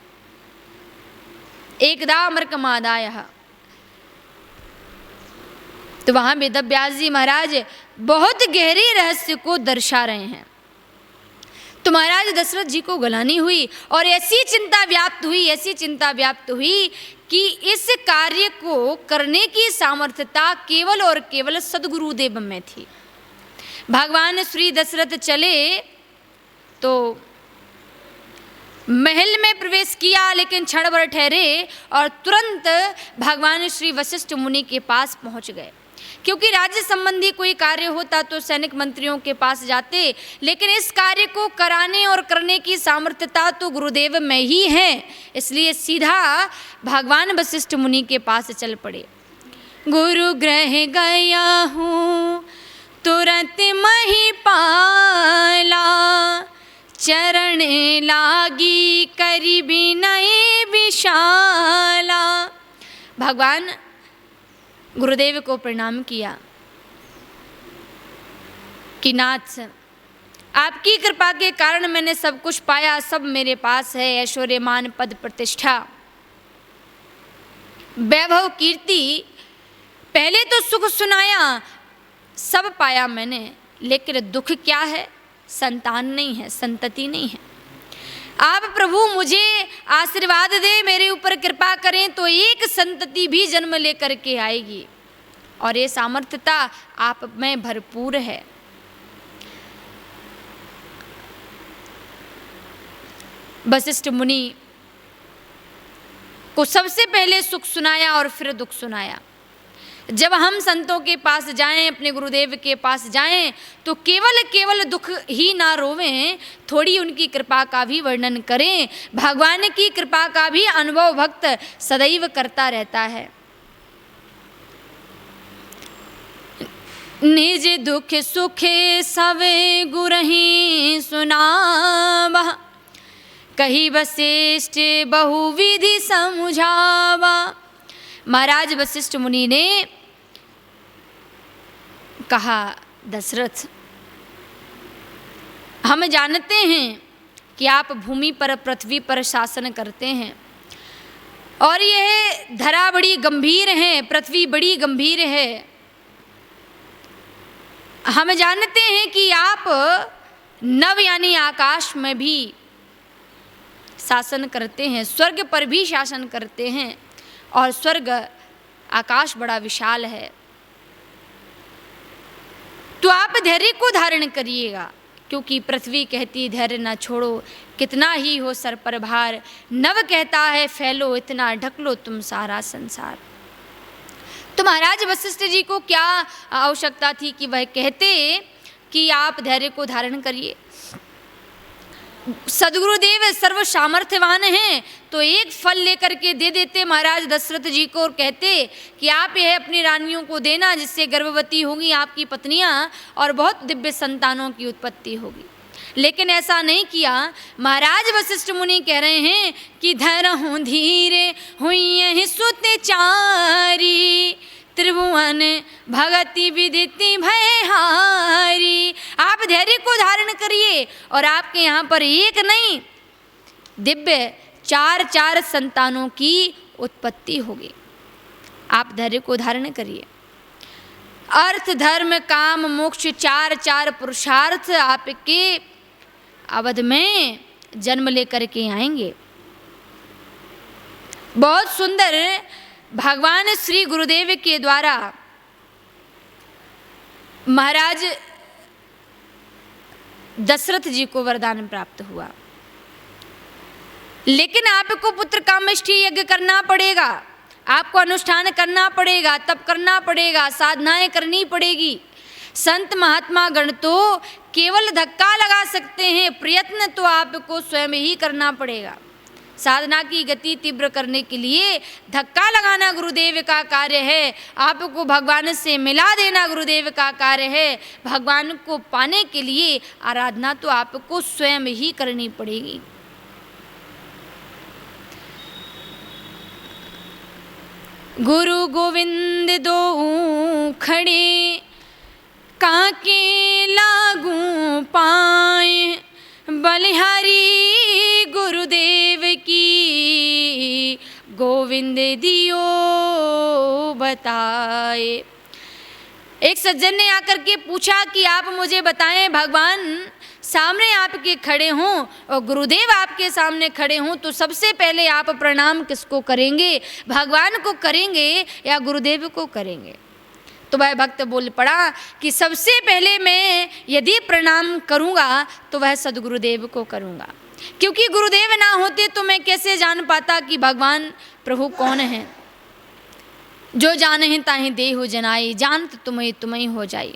एकदा अमरकमादाय। तो वहां वेदव्यास जी महाराज बहुत गहरे रहस्य को दर्शा रहे हैं। तो महाराज दशरथ जी को गलानी हुई और ऐसी चिंता व्याप्त हुई, ऐसी चिंता व्याप्त हुई कि इस कार्य को करने की सामर्थ्यता केवल और केवल सद्गुरुदेव में थी। भगवान श्री दशरथ चले तो महल में प्रवेश किया, लेकिन क्षण भर ठहरे और तुरंत भगवान श्री वशिष्ठ मुनि के पास पहुंच गए। क्योंकि राज्य संबंधी कोई कार्य होता तो सैनिक मंत्रियों के पास जाते, लेकिन इस कार्य को कराने और करने की सामर्थ्यता तो गुरुदेव में ही है, इसलिए सीधा भगवान वशिष्ठ मुनि के पास चल पड़े। गुरु ग्रह गया हूँ तुरंत मही पाला, चरण लागी करी बिनय विशाला। भगवान गुरुदेव को प्रणाम किया कि नाथ, आपकी कृपा के कारण मैंने सब कुछ पाया, सब मेरे पास है, ऐश्वर्य मान पद प्रतिष्ठा वैभव कीर्ति, पहले तो सुख सुनाया, सब पाया मैंने, लेकिन दुख क्या है? संतान नहीं है, संतति नहीं है। आप प्रभु मुझे आशीर्वाद दे, मेरे ऊपर कृपा करें तो एक संतति भी जन्म लेकर के आएगी, और ये सामर्थ्यता आप में भरपूर है। वशिष्ठ मुनि को सबसे पहले सुख सुनाया और फिर दुख सुनाया। जब हम संतों के पास जाएं, अपने गुरुदेव के पास जाएं, तो केवल दुख ही ना रोवें, थोड़ी उनकी कृपा का भी वर्णन करें। भगवान की कृपा का भी अनुभव भक्त सदैव करता रहता है। निज दुख सुखे सवे गुरहि सुनावा, कही वशिष्ठ बहुविधि समुझावा। महाराज वशिष्ठ मुनि ने कहा, दशरथ, हम जानते हैं कि आप भूमि पर, पृथ्वी पर शासन करते हैं, और यह धरा बड़ी गंभीर है, पृथ्वी बड़ी गंभीर है। हम जानते हैं कि आप नव यानी आकाश में भी शासन करते हैं, स्वर्ग पर भी शासन करते हैं, और स्वर्ग आकाश बड़ा विशाल है। तो आप धैर्य को धारण करिएगा, क्योंकि पृथ्वी कहती धैर्य न छोड़ो, कितना ही हो सर पर भार, नव कहता है फैलो, इतना ढक लो तुम सारा संसार। तो महाराज वशिष्ठ जी को क्या आवश्यकता थी कि वह कहते कि आप धैर्य को धारण करिए। सदगुरुदेव सर्व सामर्थ्यवान हैं, तो एक फल लेकर के दे देते महाराज दशरथ जी को, और कहते कि आप यह अपनी रानियों को देना, जिससे गर्भवती होंगी आपकी पत्नियां और बहुत दिव्य संतानों की उत्पत्ति होगी। लेकिन ऐसा नहीं किया। महाराज वशिष्ठ मुनि कह रहे हैं कि धरहु धीरे हुई सुत चारी, त्रिभुवन भगति विदिति भयहारी। आप धैर्य को धारण करिए, और आपके यहाँ पर एक नहीं, दिव्य चार चार संतानों की उत्पत्ति होगी। आप धैर्य को धारण करिए। अर्थ धर्म काम मोक्ष चार चार पुरुषार्थ आपके अवध में जन्म लेकर के आएंगे। बहुत सुंदर भगवान श्री गुरुदेव के द्वारा महाराज दशरथ जी को वरदान प्राप्त हुआ। लेकिन आपको पुत्र कामेष्ठी यज्ञ करना पड़ेगा, आपको अनुष्ठान करना पड़ेगा, तप करना पड़ेगा, साधनाएं करनी पड़ेगी। संत महात्मा गण तो केवल धक्का लगा सकते हैं, प्रयत्न तो आपको स्वयं ही करना पड़ेगा। साधना की गति तीव्र करने के लिए धक्का लगाना गुरुदेव का कार्य है, आपको भगवान से मिला देना गुरुदेव का कार्य है। भगवान को पाने के लिए आराधना तो आपको स्वयं ही करनी पड़ेगी। गुरु गोविंद दो खड़े काके लागू पाए, बलिहारी गुरुदेव की गोविंद दियो बताए। एक सज्जन ने आकर के पूछा कि आप मुझे बताएं, भगवान सामने आपके खड़े हों और गुरुदेव आपके सामने खड़े हों, तो सबसे पहले आप प्रणाम किसको करेंगे, भगवान को करेंगे या गुरुदेव को करेंगे? तो वह भक्त बोल पड़ा कि सबसे पहले मैं यदि प्रणाम करूँगा तो वह सदगुरुदेव को करूँगा। क्योंकि गुरुदेव ना होते तो मैं कैसे जान पाता कि भगवान प्रभु कौन है। जो जाने ताहि देहु जनाई, जान तो तुम्हें हो जाए।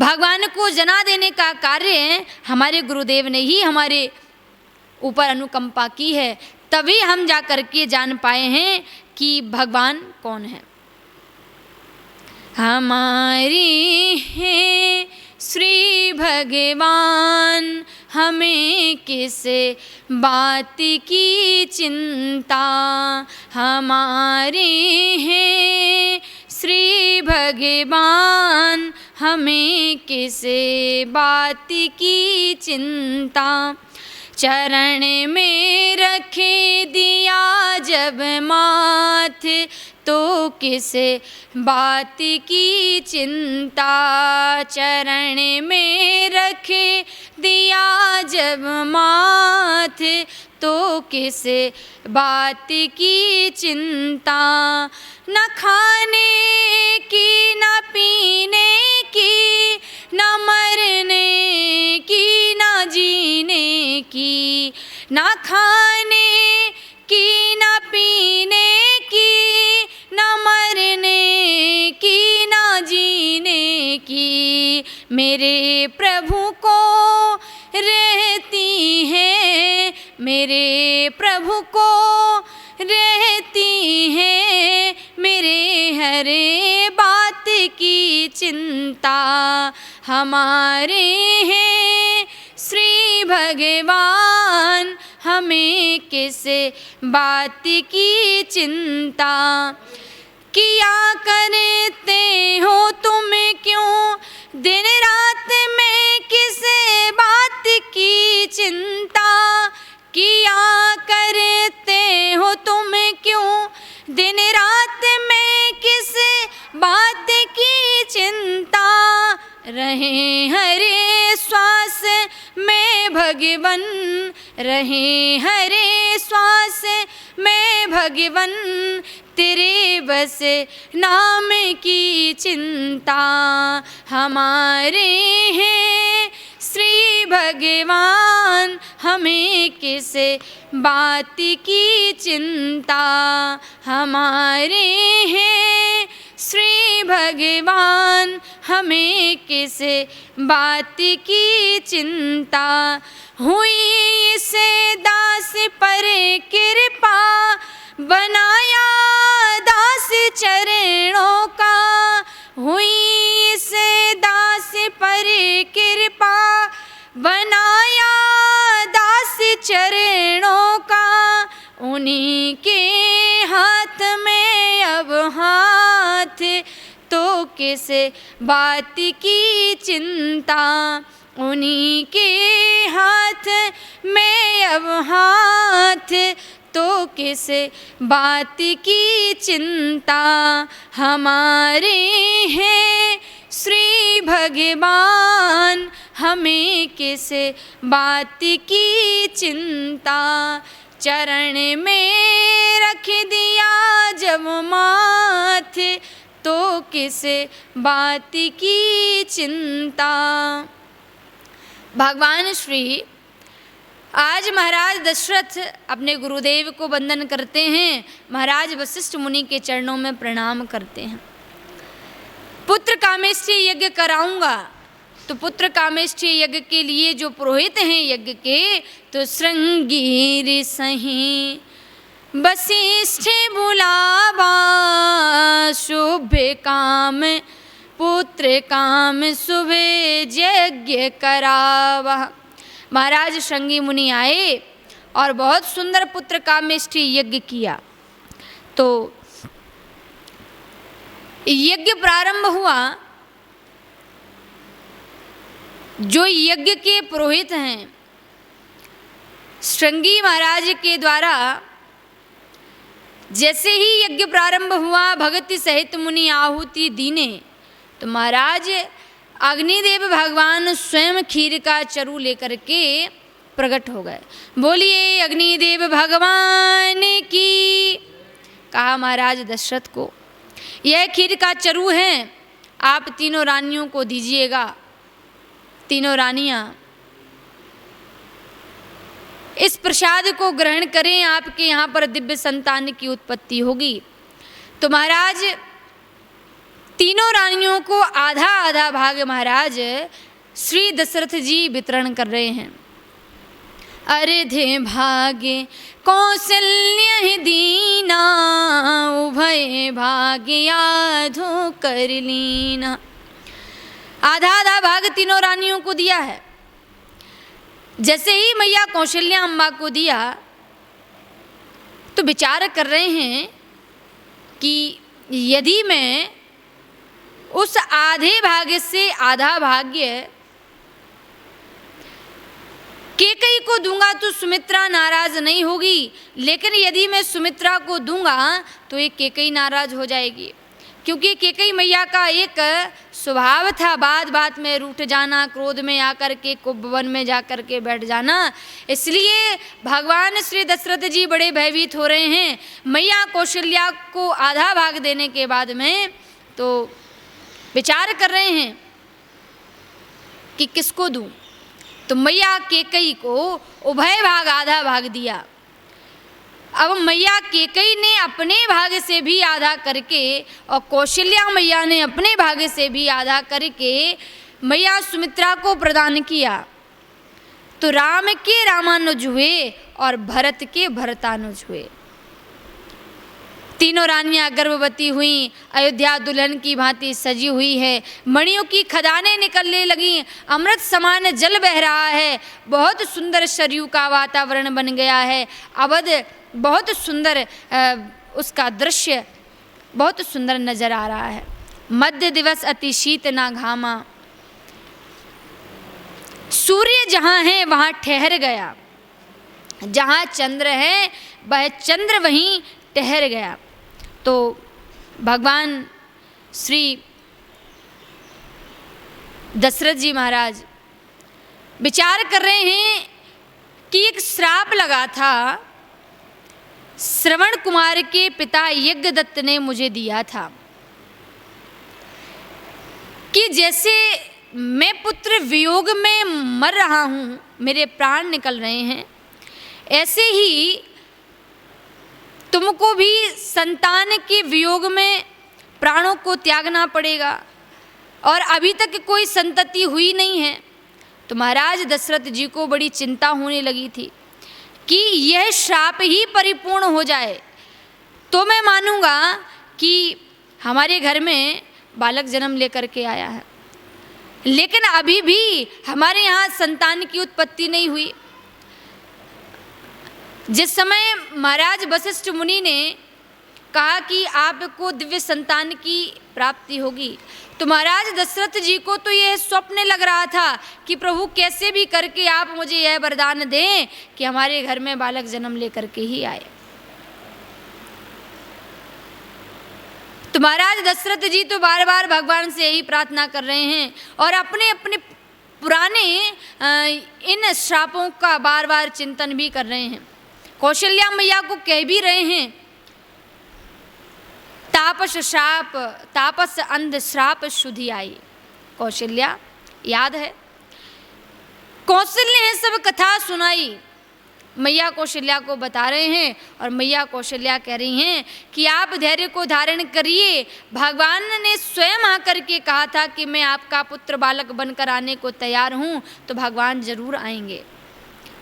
भगवान को जना देने का कार्य हमारे गुरुदेव ने ही हमारे ऊपर अनुकंपा की है, तभी हम जा कर के जान पाए हैं कि भगवान कौन है। हमारी है श्री भगवान, हमें किस बात की चिंता। हमारे हैं श्री भगवान, हमें किस बात की चिंता। चरण में रखे दिया जब माथ, तो किस बात की चिंता। चरण में रखे दिया जब माथ, तो किस बात की चिंता। न खाने की न पीने की, न मरने की न जीने की। न खाने की न पीने की, न मरने की न जीने की। मेरे प्रभु को रहती है, मेरे प्रभु को रहती है, मेरे हरे बात की चिंता। हमारे हैं श्री भगवान, हमें किस बात की चिंता। किया करते हो तुम क्यों दिन रात में किस बात की चिंता। किया करते हो तुम क्यों दिन रात में किस बात की चिंता। रहे हरे श्वास में भगवन, रहे हरे श्वास में भगवन, तेरे बस नाम की चिंता। हमारे हैं श्री भगवान, हमें किस बात की चिंता। हमारे हैं श्री भगवान, हमें किस बात की चिंता। हुई इस दास पर कृपा, बनाया दास चरणों का। हुई इस दास पर कृपा, बनाया दास चरणों का। उन्हीं के हाथ में अब हाथ, तो किस बात की चिंता। उन्हीं के हाथ में अब हाथ, तो किस बात की चिंता। हमारे हैं श्री भगवान, हमें किस बात की चिंता। चरण में रख दिया जब माथ, तो किस बात की चिंता। भगवान श्री आज महाराज दशरथ अपने गुरुदेव को वंदन करते हैं, महाराज वशिष्ठ मुनि के चरणों में प्रणाम करते हैं। पुत्र कामेष्ठी यज्ञ कराऊंगा, तो पुत्र कामेष्ठी यज्ञ के लिए जो पुरोहित हैं यज्ञ के, तो श्रृंगी ऋषि वशिष्ठ बुलावा। शुभ काम पुत्र काम शुभ यज्ञ करावा। महाराज श्रृंगी मुनि आए और बहुत सुंदर पुत्र कामेष्ठी यज्ञ किया। तो यज्ञ प्रारंभ हुआ। जो यज्ञ के पुरोहित हैं श्रृंगी महाराज के द्वारा जैसे ही यज्ञ प्रारंभ हुआ, भगति सहित मुनि आहुति दीने, तो महाराज अग्निदेव भगवान स्वयं खीर का चरु लेकर के प्रकट हो गए। बोलिए अग्निदेव भगवान की। कहा महाराज दशरथ को, यह खीर का चरु है, आप तीनों रानियों को दीजिएगा। तीनों रानियां इस प्रसाद को ग्रहण करें, आपके यहाँ पर दिव्य संतान की उत्पत्ति होगी। तो महाराज तीनों रानियों को आधा आधा भाग महाराज श्री दशरथ जी वितरण कर रहे हैं। अर्धे भाग्य कौशल्य दीना, उभय भाग्य आधो कर लीना। आधा आधा भाग तीनों रानियों को दिया है। जैसे ही मैया कौशल्या अम्बा को दिया तो विचार कर रहे हैं कि यदि मैं उस आधे भाग्य से आधा भाग्य कैकेयी को दूंगा तो सुमित्रा नाराज नहीं होगी, लेकिन यदि मैं सुमित्रा को दूंगा तो ये कैकेयी नाराज हो जाएगी, क्योंकि कैकेयी मैया का एक स्वभाव था बात बात में रूठ जाना, क्रोध में आकर के कुंभवन में जाकर के बैठ जाना। इसलिए भगवान श्री दशरथ जी बड़े भयभीत हो रहे हैं। मैया कौशल्या को आधा भाग देने के बाद में तो विचार कर रहे हैं कि किसको दूं। तो मैया कैकेयी को उभय भाग आधा भाग दिया। अब मैया कैकेयी ने अपने भाग से भी आधा करके और कौशल्या मैया ने अपने भाग से भी आधा करके मैया सुमित्रा को प्रदान किया। तो राम के रामानुज हुए और भरत के भरतानुज हुए। तीनों रानियां गर्भवती हुई, अयोध्या दुल्हन की भांति सजी हुई है, मणियों की खदानें निकलने लगी, अमृत समान जल बह रहा है, बहुत सुंदर सरयू का वातावरण बन गया है। अवध बहुत सुंदर उसका दृश्य बहुत सुंदर नजर आ रहा है। मध्य दिवस अति शीत ना घामा, सूर्य जहाँ है वहाँ ठहर गया, जहाँ चंद्र है वह चंद्र वहीं ठहर गया। तो भगवान श्री दशरथ जी महाराज विचार कर रहे हैं कि एक श्राप लगा था, श्रवण कुमार के पिता यज्ञदत्त ने मुझे दिया था कि जैसे मैं पुत्र वियोग में मर रहा हूँ, मेरे प्राण निकल रहे हैं, ऐसे ही तुमको भी संतान के वियोग में प्राणों को त्यागना पड़ेगा और अभी तक कोई संतति हुई नहीं है। तो महाराज दशरथ जी को बड़ी चिंता होने लगी थी कि यह श्राप ही परिपूर्ण हो जाए तो मैं मानूंगा कि हमारे घर में बालक जन्म लेकर के आया है, लेकिन अभी भी हमारे यहाँ संतान की उत्पत्ति नहीं हुई। जिस समय महाराज वशिष्ठ मुनि ने कहा कि आपको दिव्य संतान की प्राप्ति होगी, तो महाराज दशरथ जी को तो यह स्वप्न लग रहा था कि प्रभु कैसे भी करके आप मुझे यह वरदान दें कि हमारे घर में बालक जन्म लेकर के ही आए। तो महाराज दशरथ जी तो बार बार भगवान से यही प्रार्थना कर रहे हैं और अपने अपने पुराने इन श्रापों का बार बार चिंतन भी कर रहे हैं। कौशल्या मैया को कह भी रहे हैं, तापस अंध श्राप शुद्धि आई। कौशल्या याद है, कौशल्य ने सब कथा सुनाई, मैया कौशल्या को बता रहे हैं और मैया कौशल्या कह रही हैं कि आप धैर्य को धारण करिए। भगवान ने स्वयं आकर के कहा था कि मैं आपका पुत्र बालक बनकर आने को तैयार हूँ, तो भगवान जरूर आएंगे।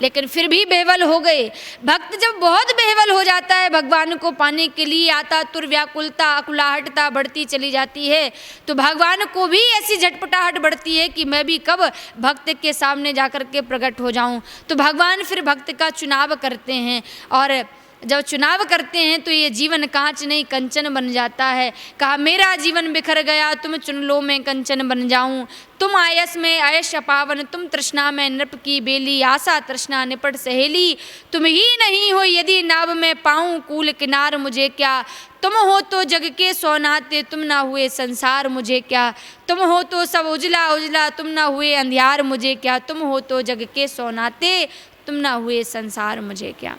लेकिन फिर भी बेहवल हो गए। भक्त जब बहुत बेहवल हो जाता है, भगवान को पाने के लिए आता तुर व्याकुलता अकुलाहटता बढ़ती चली जाती है, तो भगवान को भी ऐसी झटपटाहट बढ़ती है कि मैं भी कब भक्त के सामने जाकर के प्रकट हो जाऊं। तो भगवान फिर भक्त का चुनाव करते हैं और जब चुनाव करते हैं तो ये जीवन कांच नहीं कंचन बन जाता है। कहा मेरा जीवन बिखर गया, तुम चुन लो मैं कंचन बन जाऊं। तुम आयस में आयश पावन, तुम तृष्णा में नृप की बेली, आशा तृष्णा निपट सहेली। तुम ही नहीं हो यदि नाव में पाऊं कूल किनार मुझे क्या। तुम हो तो जग के सोनाते, तुम ना हुए संसार मुझे क्या। तुम हो तो सब उजला उजला, तुम ना हुए अंधियार मुझे क्या। तुम हो तो जग के सोनाते, तुम ना हुए संसार मुझे क्या।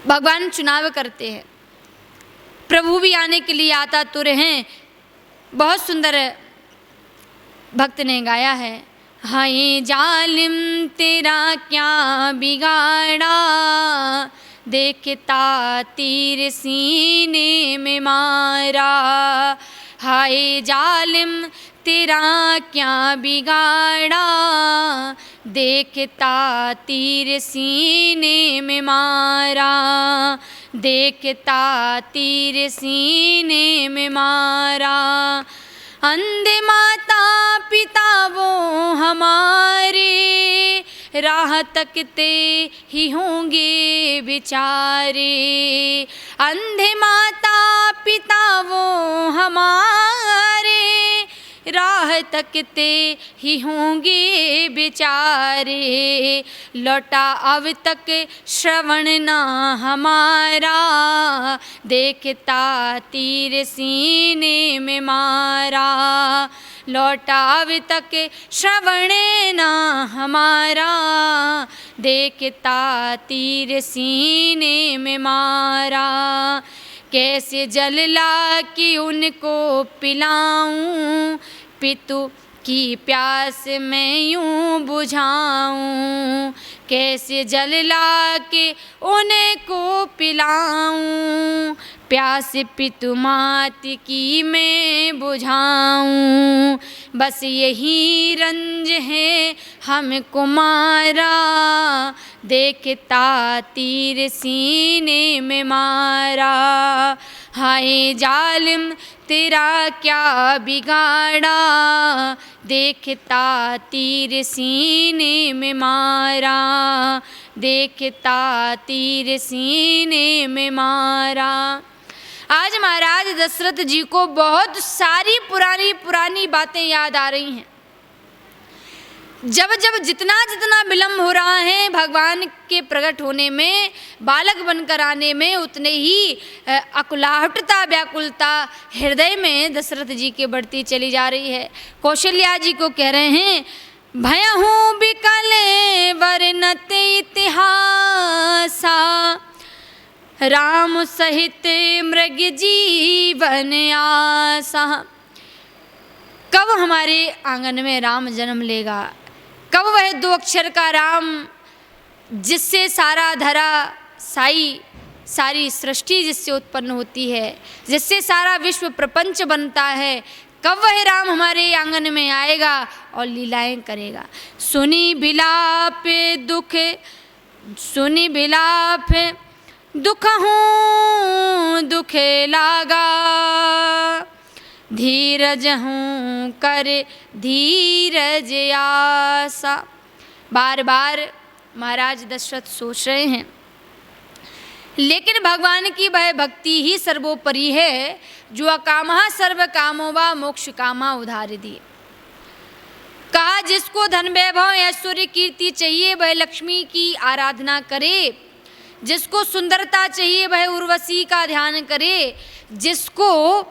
भगवान चुनाव करते हैं, प्रभु भी आने के लिए आता तुर हैं। बहुत सुंदर भक्त ने गाया है, हाय जालिम तेरा क्या बिगाड़ा, देखता तीर सीने में मारा। हाय जालिम तेरा क्या बिगाड़ा, देखता तीर सीने में मारा। देखता तीर सीने में मारा। अंधे माता पिता वो हमारे, राह तकते ही होंगे बेचारे। अंधे माता पिता वो हमारे, राह तकते ही होंगे बेचारे। लौटा अब तक श्रवण ना हमारा, देखता तीर सीने में मारा। लौटा अब तक श्रवण ना हमारा, देखता तीर सीने में मारा। कैसे जल ला कि उनको पिलाऊं, पितु की प्यास मैं यूं बुझाऊं। कैसे जल ला के उनको पिलाऊं, प्यास पितु मात की मैं बुझाऊं। बस यही रंज है हमको मारा, देखता तीर सीने में मारा। हाय जालिम तेरा क्या बिगाड़ा, देखता तीर सीने में मारा। देखता तीर सीने में मारा। आज महाराज दशरथ जी को बहुत सारी पुरानी बातें याद आ रही हैं। जब जब जितना जितना विलम्ब हो रहा है भगवान के प्रकट होने में, बालक बनकर आने में, उतने ही अकुलाहटता व्याकुलता हृदय में दशरथ जी के बढ़ती चली जा रही है। कौशल्या जी को कह रहे हैं, भयहूँ बिकल वर्णत इतिहासा, राम सहित मृग जीवन आसा। कब हमारे आंगन में राम जन्म लेगा, कब वह 2 अक्षर का राम जिससे सारा धरा सारी सृष्टि जिससे उत्पन्न होती है, जिससे सारा विश्व प्रपंच बनता है, कब वह राम हमारे आंगन में आएगा और लीलाएं करेगा। सुनी बिलाप दुख हूँ दुख लागा, धीरज हूँ कर धीरज आसा। बार बार महाराज दशरथ सोच रहे हैं, लेकिन भगवान की वह भक्ति ही सर्वोपरि है जो अकामः सर्व कामो वा मोक्ष कामा उधार दिए। कहा जिसको धन वैभव ऐश्वर्य कीर्ति चाहिए वह लक्ष्मी की आराधना करे, जिसको सुंदरता चाहिए वह उर्वशी का ध्यान करे, जिसको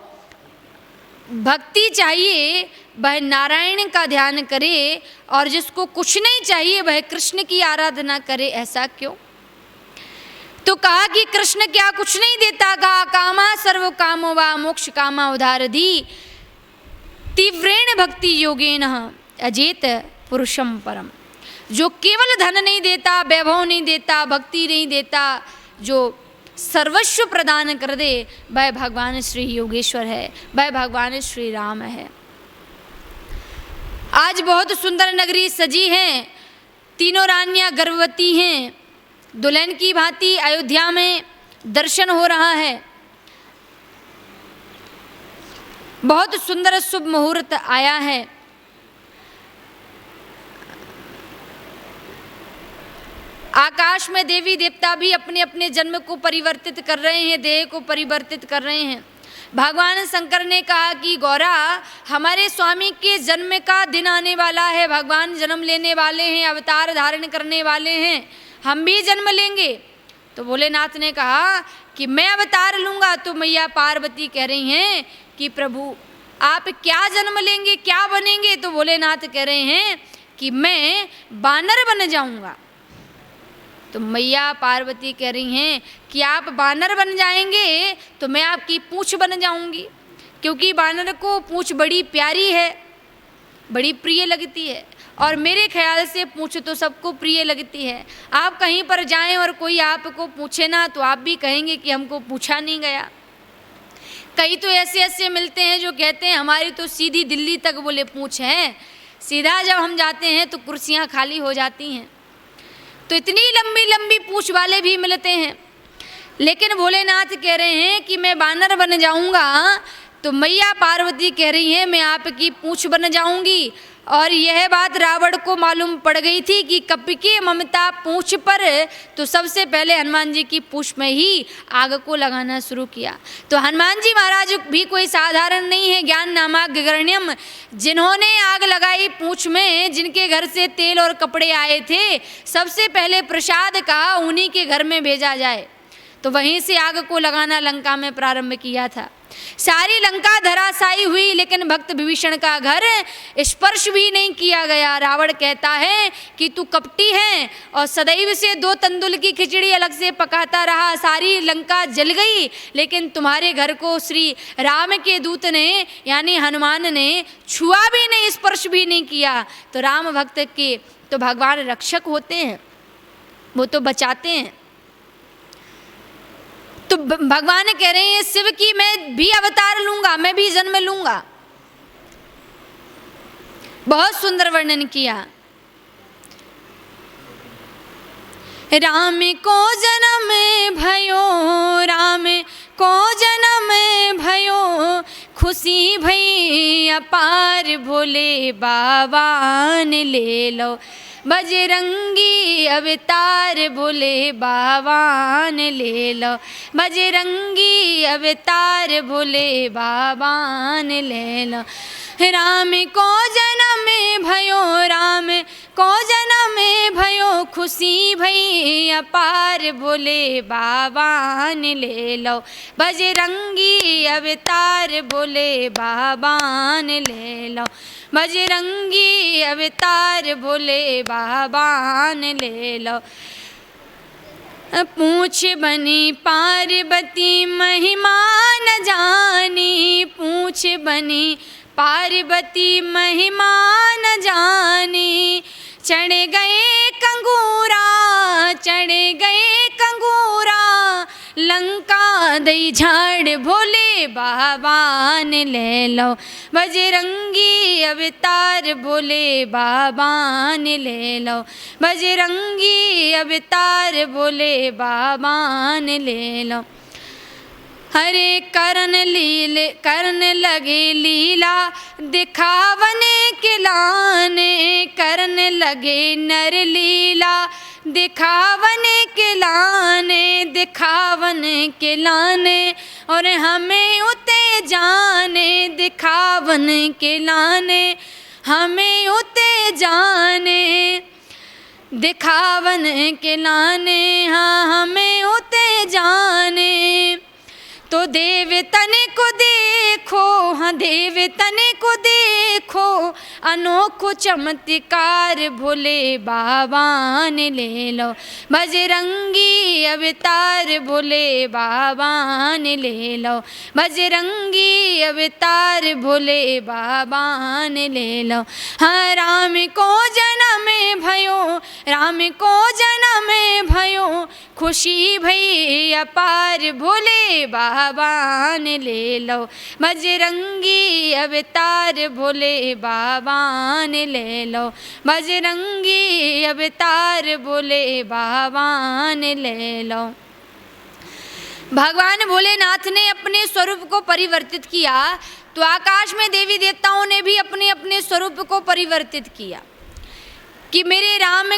भक्ति चाहिए वह नारायण का ध्यान करे, और जिसको कुछ नहीं चाहिए वह कृष्ण की आराधना करे। ऐसा क्यों? तो कहा कि कृष्ण क्या कुछ नहीं देता, कहा कामा सर्व कामो वा मोक्ष कामा उधार दी, तीव्रेण भक्ति योगेन अजेत पुरुषम परम। जो केवल धन नहीं देता, वैभव नहीं देता, भक्ति नहीं देता, जो सर्वस्व प्रदान कर दे, वह भगवान श्री योगेश्वर है, वह भगवान श्री राम है। आज बहुत सुंदर नगरी सजी है, तीनों रानियां गर्भवती हैं, दुल्हन की भांति अयोध्या में दर्शन हो रहा है। बहुत सुंदर शुभ मुहूर्त आया है। आकाश में देवी देवता भी अपने अपने जन्म को परिवर्तित कर रहे हैं, देह को परिवर्तित कर रहे हैं। भगवान शंकर ने कहा कि गौरा, हमारे स्वामी के जन्म का दिन आने वाला है, भगवान जन्म लेने वाले हैं, अवतार धारण करने वाले हैं, हम भी जन्म लेंगे। तो भोलेनाथ ने कहा कि मैं अवतार लूँगा। तो मैया पार्वती कह रही हैं कि प्रभु आप क्या जन्म लेंगे, क्या बनेंगे? तो भोलेनाथ कह रहे हैं कि मैं बानर बन जाऊँगा। तो मैया पार्वती कह रही हैं कि आप बानर बन जाएंगे तो मैं आपकी पूँछ बन जाऊंगी, क्योंकि बानर को पूँछ बड़ी प्यारी है, बड़ी प्रिय लगती है। और मेरे ख्याल से पूंछ तो सबको प्रिय लगती है। आप कहीं पर जाएं और कोई आपको पूछे ना तो आप भी कहेंगे कि हमको पूछा नहीं गया। कई तो ऐसे ऐसे मिलते हैं जो कहते हैं हमारी तो सीधी दिल्ली तक बोले पूंछ है, सीधा जब हम जाते हैं तो कुर्सियां खाली हो जाती हैं। तो इतनी लंबी लंबी पूंछ वाले भी मिलते हैं। लेकिन भोलेनाथ कह रहे हैं कि मैं बानर बन जाऊंगा, तो मैया पार्वती कह रही है मैं आपकी पूंछ बन जाऊंगी। और यह बात रावण को मालूम पड़ गई थी कि कपि ममता पूंछ पर, तो सबसे पहले हनुमान जी की पूंछ में ही आग को लगाना शुरू किया। तो हनुमान जी महाराज भी कोई साधारण नहीं है, ज्ञान नामाग्रगण्यम, जिन्होंने आग लगाई पूंछ में, जिनके घर से तेल और कपड़े आए थे, सबसे पहले प्रसाद कहा उन्हीं के घर में भेजा जाए। तो वहीं से आग को लगाना लंका में प्रारंभ किया था। सारी लंका धराशायी हुई, लेकिन भक्त विभीषण का घर स्पर्श भी नहीं किया गया। रावण कहता है कि तू कपटी है और सदैव से 2 तंदुल की खिचड़ी अलग से पकाता रहा, सारी लंका जल गई, लेकिन तुम्हारे घर को श्री राम के दूत ने यानी हनुमान ने छुआ भी नहीं, स्पर्श भी नहीं किया। तो राम भक्त के तो भगवान रक्षक होते हैं, वो तो बचाते हैं। तो भगवान कह रहे हैं शिव की मैं भी अवतार लूंगा, मैं भी जन्म लूंगा। बहुत सुंदर वर्णन किया। राम को जन्म भयो, राम को जन्म भयो, खुशी भई अपार भोले बाबा ने ले लो, बजरंगी अवतार भोले बाबा ने ले लो, बजरंगी अवतार भोले बाबा ने ले लो। राम को जन्म भयो, राम को जन्म भयो, खुशी भई अपार भोले बाबा ने ले लो, बजरंगी अवतार भोले बाबा ने ले लो, बजरंगी अवतार भोले बाबा ने ले लो। पूछ बनी पार्वती महिमा न जानी, पूछ बनी पार्वती महिमा न जानी, चढ़ गए कंगूरा, चढ़ गए कंगूरा, लंका दई झाड़ भोले बाबा ने ले लो, बजरंगी अवतार भोले बाबा ने ले लो, बजरंगी अवतार भोले बाबा ने ले लो। हरे करन लगे लीला, दिखावने के लाने, करन लगे नर लीला, दिखावने के लाने, दिखावने के लाने, और हमें उते जाने, दिखावने के लाने, हमें उते जाने, दिखावन के लाने, हाँ हमें उते जाने। तो देवतन को देखो, हाँ देवतन को देखो, अनोखो चमत्कार भोले बाबा ने ले लो, बजरंगी अवतार भोले बाबा ने ले लो, बजरंगी अवतार भोले बाबा ने ले लो। हाँ राम को जन्म भयो, राम को जन्म भयो, खुशी भई अपार भोले बाबा ने ले लो, बजरंगी अवतार भोले बाबा ने ले लो, बजरंगी अवतार भोले बाबा ने ले लो। भगवान भोलेनाथ ने अपने स्वरूप को परिवर्तित किया, तो आकाश में देवी देवताओं ने भी अपने अपने स्वरूप को परिवर्तित किया कि मेरे राम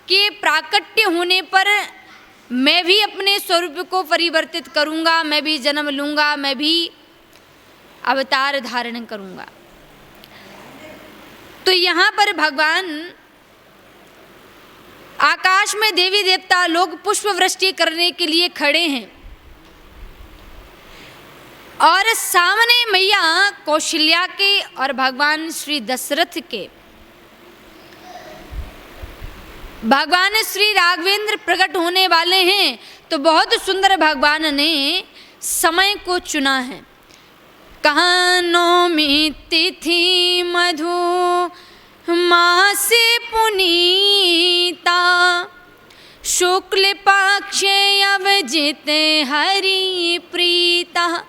के प्राकट्य होने पर मैं भी अपने स्वरूप को परिवर्तित करूंगा, मैं भी जन्म लूंगा, मैं भी अवतार धारण करूंगा। तो यहाँ पर भगवान आकाश में देवी देवता लोग पुष्प वृष्टि करने के लिए खड़े हैं और सामने मैया कौशल्या के और भगवान श्री दशरथ के भगवान श्री राघवेंद्र प्रकट होने वाले हैं। तो बहुत सुंदर भगवान ने समय को चुना है। कहाँ नौमी तिथि मधु मास पुनीता शुक्ल पक्षे अवजित हरि प्रीता।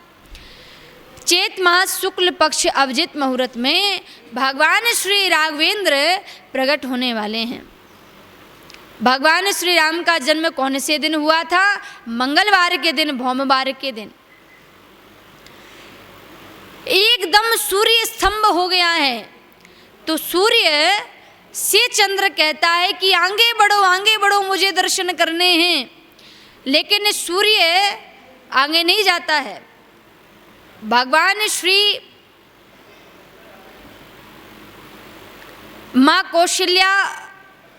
चैत मास शुक्ल पक्ष अवजित मुहूर्त में भगवान श्री राघवेंद्र प्रकट होने वाले हैं। भगवान श्री राम का जन्म कौन से दिन हुआ था? मंगलवार के दिन, भौमवार के दिन। एकदम सूर्य स्तंभ हो गया है, तो सूर्य से चंद्र कहता है कि आगे बढ़ो मुझे दर्शन करने हैं, लेकिन सूर्य आगे नहीं जाता है। भगवान श्री माँ कौशल्या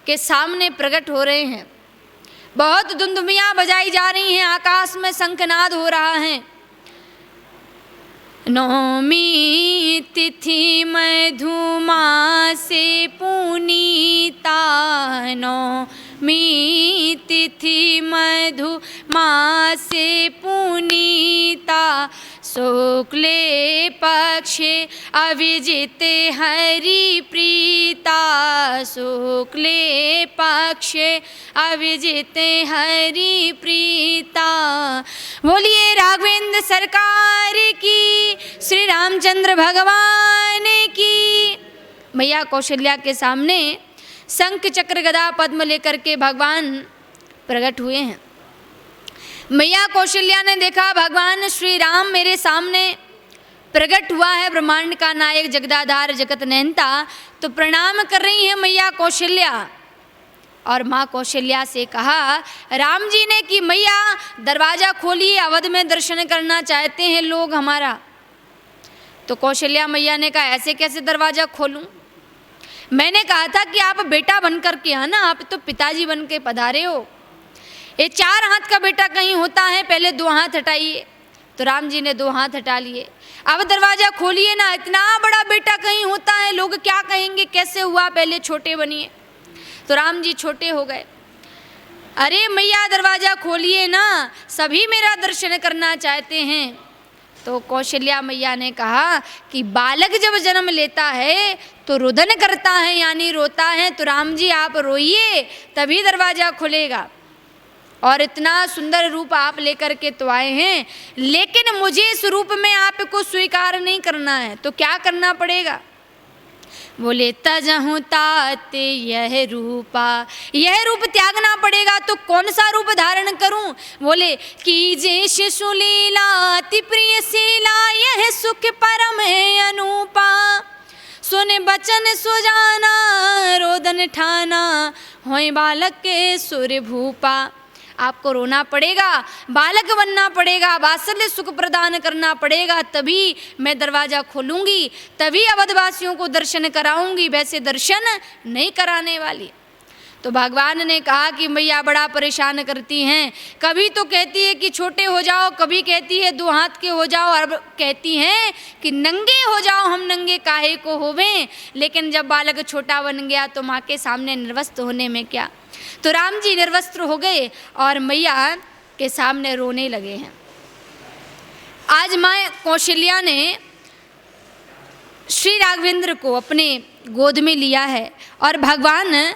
के सामने प्रकट हो रहे हैं। बहुत धुंधुमियाँ बजाई जा रही हैं, आकाश में शंखनाद हो रहा है। नौमी तिथि मधुमासे पुनीता, नौमी तिथि मधुमासे पुनीता शुक्ले पक्षे अविजित हरि प्रीता, शुक्ले पक्षे अविजित हरि प्रीता। बोलिए राघवेंद्र सरकार की, श्री रामचंद्र भगवान की। मैया कौशल्या के सामने शंख चक्र गदा पद्म लेकर के भगवान प्रकट हुए हैं। मैया कौशल्या ने देखा भगवान श्री राम मेरे सामने प्रकट हुआ है, ब्रह्मांड का नायक जगदाधार जगत नेहंता, तो प्रणाम कर रही है मैया कौशल्या। और माँ कौशल्या से कहा राम जी ने कि मैया दरवाज़ा खोलिए, अवध में दर्शन करना चाहते हैं लोग हमारा। तो कौशल्या मैया ने कहा ऐसे कैसे दरवाज़ा खोलूं? मैंने कहा था कि आप बेटा बन कर के आना, आप तो पिताजी बन के पधारे हो। ये 4 हाथ का बेटा कहीं होता है, पहले 2 हाथ हटाइए। तो राम जी ने 2 हाथ हटा लिए। अब दरवाज़ा खोलिए ना, इतना बड़ा बेटा कहीं होता है, लोग क्या कहेंगे, कैसे हुआ, पहले छोटे बनिए। तो राम जी छोटे हो गए। अरे मैया दरवाज़ा खोलिए ना, सभी मेरा दर्शन करना चाहते हैं। तो कौशल्या मैया ने कहा कि बालक जब जन्म लेता है तो रुदन करता है, यानी रोता है, तो राम जी आप रोइए तभी दरवाज़ा खुलेगा। और इतना सुंदर रूप आप लेकर के तो आए हैं, लेकिन मुझे इस रूप में आपको स्वीकार नहीं करना है, तो क्या करना पड़ेगा? बोले तजहु तात यह रूपा, यह रूप त्यागना पड़ेगा। तो कौन सा रूप धारण करूं? बोले कीजे शिशु लीला अति प्रिय शीला, यह सुख परम है अनूपा, सुन बचन सुजाना रोदन ठाना, होय बालक के सुर भूपा। आपको रोना पड़ेगा, बालक बनना पड़ेगा, वात्सल्य सुख प्रदान करना पड़ेगा, तभी मैं दरवाज़ा खोलूंगी, तभी अवधवासियों को दर्शन कराऊंगी, वैसे दर्शन नहीं कराने वाली। तो भगवान ने कहा कि मैया बड़ा परेशान करती हैं, कभी तो कहती है कि छोटे हो जाओ, कभी कहती है 2 हाथ के हो जाओ, और कहती हैं कि नंगे हो जाओ, हम नंगे काहे को होवें। लेकिन जब बालक छोटा बन गया तो माँ के सामने निर्वस्त्र होने में क्या। तो राम जी निर्वस्त्र हो गए और मैया के सामने रोने लगे हैं। आज माँ कौशल्या ने श्री राघवेंद्र को अपने गोद में लिया है और भगवान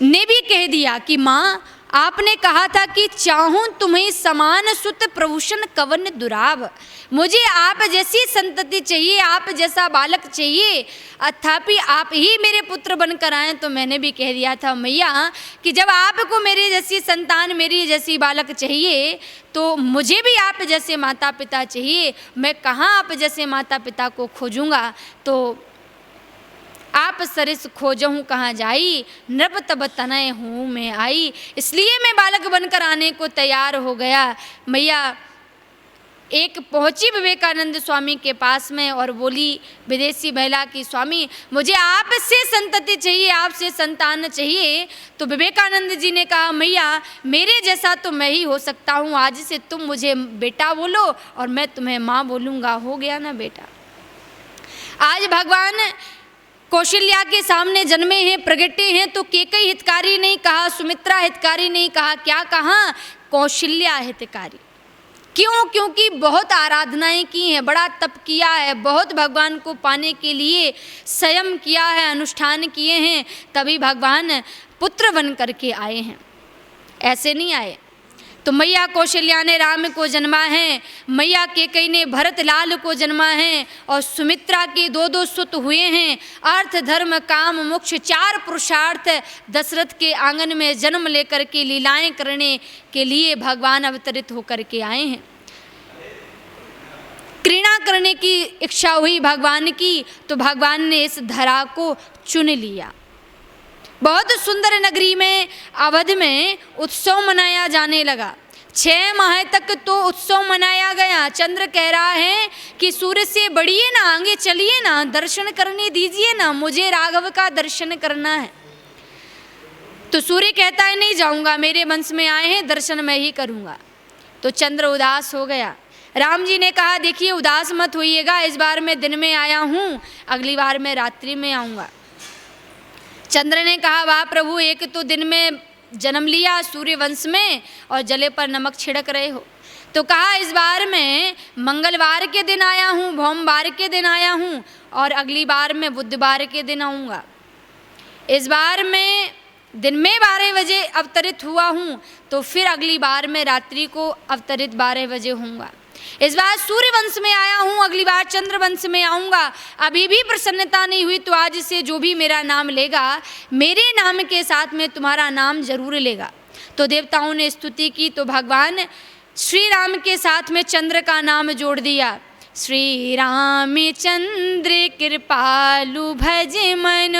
ने भी कह दिया कि माँ आपने कहा था कि चाहूं तुम्हें समान सुत प्रभूषण कवन दुराव, मुझे आप जैसी संतति चाहिए, आप जैसा बालक चाहिए, अथापि आप ही मेरे पुत्र बनकर आए। तो मैंने भी कह दिया था मैया कि जब आपको मेरी जैसी संतान, मेरी जैसी बालक चाहिए, तो मुझे भी आप जैसे माता पिता चाहिए। मैं कहाँ आप जैसे माता पिता को खोजूँगा, तो आप सरिस खोजहूँ कहाँ जाई, नृप तब तनय हूँ मैं आई। इसलिए मैं बालक बनकर आने को तैयार हो गया। मैया एक पहुँची विवेकानंद स्वामी के पास में और बोली विदेशी महिला की स्वामी मुझे आपसे संतति चाहिए, आपसे संतान चाहिए। तो विवेकानंद जी ने कहा मैया मेरे जैसा तो मैं ही हो सकता हूँ, आज से तुम मुझे बेटा बोलो और मैं तुम्हें माँ बोलूँगा। हो गया ना बेटा। आज भगवान कौशल्या के सामने जन्मे हैं, प्रगटे हैं, तो केकई हितकारी नहीं कहा, सुमित्रा हितकारी नहीं कहा, क्या कहा? कौशल्या हितकारी। क्यों? क्योंकि बहुत आराधनाएं की हैं, बड़ा तप किया है, बहुत भगवान को पाने के लिए संयम किया है, अनुष्ठान किए हैं, तभी भगवान पुत्र बन करके आए हैं, ऐसे नहीं आए। तो मैया कौशल्या ने राम को जन्मा है, मैया केकई ने भरत लाल को जन्मा है, और सुमित्रा के 2 सुत हुए हैं। अर्थ धर्म काम मोक्ष 4 पुरुषार्थ दशरथ के आंगन में जन्म लेकर के लीलाएं करने के लिए भगवान अवतरित होकर के आए हैं। क्रीड़ा करने की इच्छा हुई भगवान की, तो भगवान ने इस धरा को चुन लिया। बहुत सुंदर नगरी में अवध में उत्सव मनाया जाने लगा। 6 माह तक तो उत्सव मनाया गया। चंद्र कह रहा है कि सूर्य से बढ़िए ना, आगे चलिए ना, दर्शन करने दीजिए ना, मुझे राघव का दर्शन करना है। तो सूर्य कहता है नहीं जाऊंगा, मेरे वंश में आए हैं, दर्शन मैं ही करूंगा। तो चंद्र उदास हो गया। राम जी ने कहा देखिए उदास मत होइएगा, इस बार मैं दिन में आया हूँ, अगली बार मैं रात्रि में आऊँगा। चंद्र ने कहा वाह प्रभु, एक तो दिन में जन्म लिया सूर्य वंश में और जले पर नमक छिड़क रहे हो। तो कहा इस बार मैं मंगलवार के दिन आया हूँ, भोमवार के दिन आया हूँ, और अगली बार मैं बुधवार के दिन आऊँगा। इस बार मैं दिन में 12 बजे अवतरित हुआ हूँ, तो फिर अगली बार मैं रात्रि को अवतरित 12 बजे होऊंगा। इस बार सूर्य वंश में आया हूँ, अगली बार चंद्र वंश में आऊँगा। अभी भी प्रसन्नता नहीं हुई तो आज से जो भी मेरा नाम लेगा, मेरे नाम के साथ में तुम्हारा नाम जरूर लेगा। तो देवताओं ने स्तुति की, तो भगवान श्री राम के साथ में चंद्र का नाम जोड़ दिया। श्री रामचंद्र कृपालु भज मन,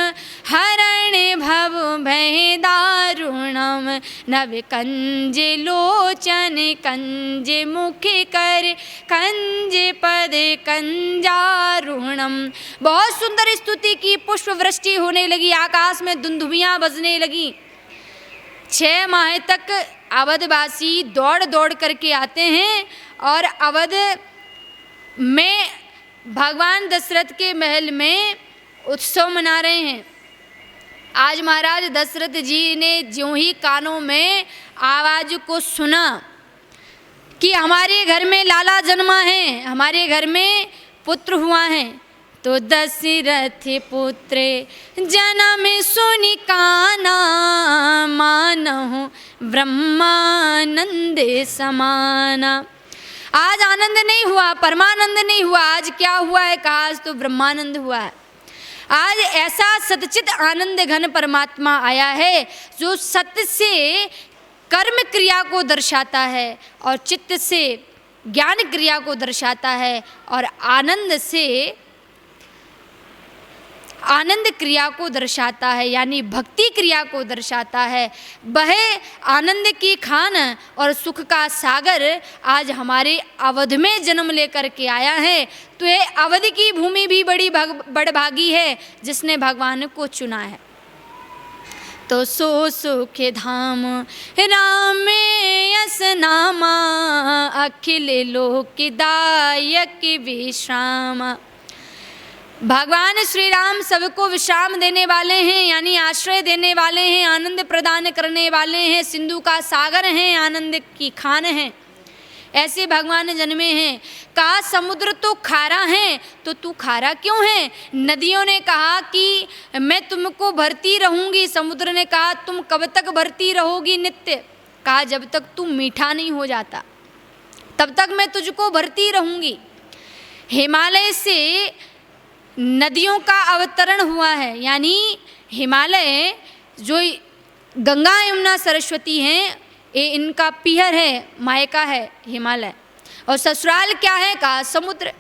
हरण भव भय दारुणम, नव कंज लोचन कंज मुख कर, कंज पद कंजारुणम। बहुत सुंदर स्तुति की, पुष्प वृष्टि होने लगी, आकाश में दुंदुभियाँ बजने लगी। 6 माह तक अवधवासी दौड़ दौड़ करके आते हैं और अवध में भगवान दशरथ के महल में उत्सव मना रहे हैं। आज महाराज दशरथ जी ने ज्यों ही कानों में आवाज़ को सुना कि हमारे घर में लाला जन्मा है, हमारे घर में पुत्र हुआ है, तो दशरथ पुत्र जन्म सुनि काना, मानहु ब्रह्मानंद समाना। आज आनंद नहीं हुआ, परमानंद नहीं हुआ, आज क्या हुआ है? कहा आज तो ब्रह्मानंद हुआ है। आज ऐसा सतचित आनंद घन परमात्मा आया है जो सत्य से कर्म क्रिया को दर्शाता है और चित्त से ज्ञान क्रिया को दर्शाता है और आनंद से आनंद क्रिया को दर्शाता है, यानी भक्ति क्रिया को दर्शाता है। वह आनंद की खान और सुख का सागर आज हमारे अवध में जन्म लेकर के आया है। तो ये अवध की भूमि भी बड़ी बड़भागी है जिसने भगवान को चुना है। तो सो सुख धाम राम यस नामा, अखिल लोकदायक विश्राम। भगवान श्री राम सबको विश्राम देने वाले हैं, यानी आश्रय देने वाले हैं, आनंद प्रदान करने वाले हैं, सिंधु का सागर हैं, आनंद की खान हैं। ऐसे भगवान जन्मे हैं। कहा समुद्र तो खारा है, तो तू खारा क्यों है? नदियों ने कहा कि मैं तुमको भरती रहूंगी, समुद्र ने कहा तुम कब तक भरती रहोगी नित्य? कहा जब तक तू मीठा नहीं हो जाता तब तक मैं तुझको भरती रहूंगी। हिमालय से नदियों का अवतरण हुआ है, यानी हिमालय जो गंगा यमुना सरस्वती हैं, ये इनका पीहर है, मायका है हिमालय, और ससुराल क्या है? कहा समुद्र।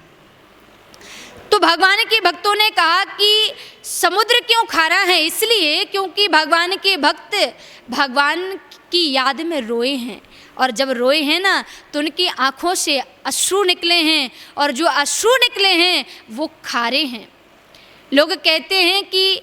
तो भगवान के भक्तों ने कहा कि समुद्र क्यों खारा है? इसलिए क्योंकि भगवान के भक्त भगवान की याद में रोए हैं, और जब रोए हैं ना तो उनकी आँखों से अश्रु निकले हैं, और जो अश्रु निकले हैं वो खारे हैं। लोग कहते हैं कि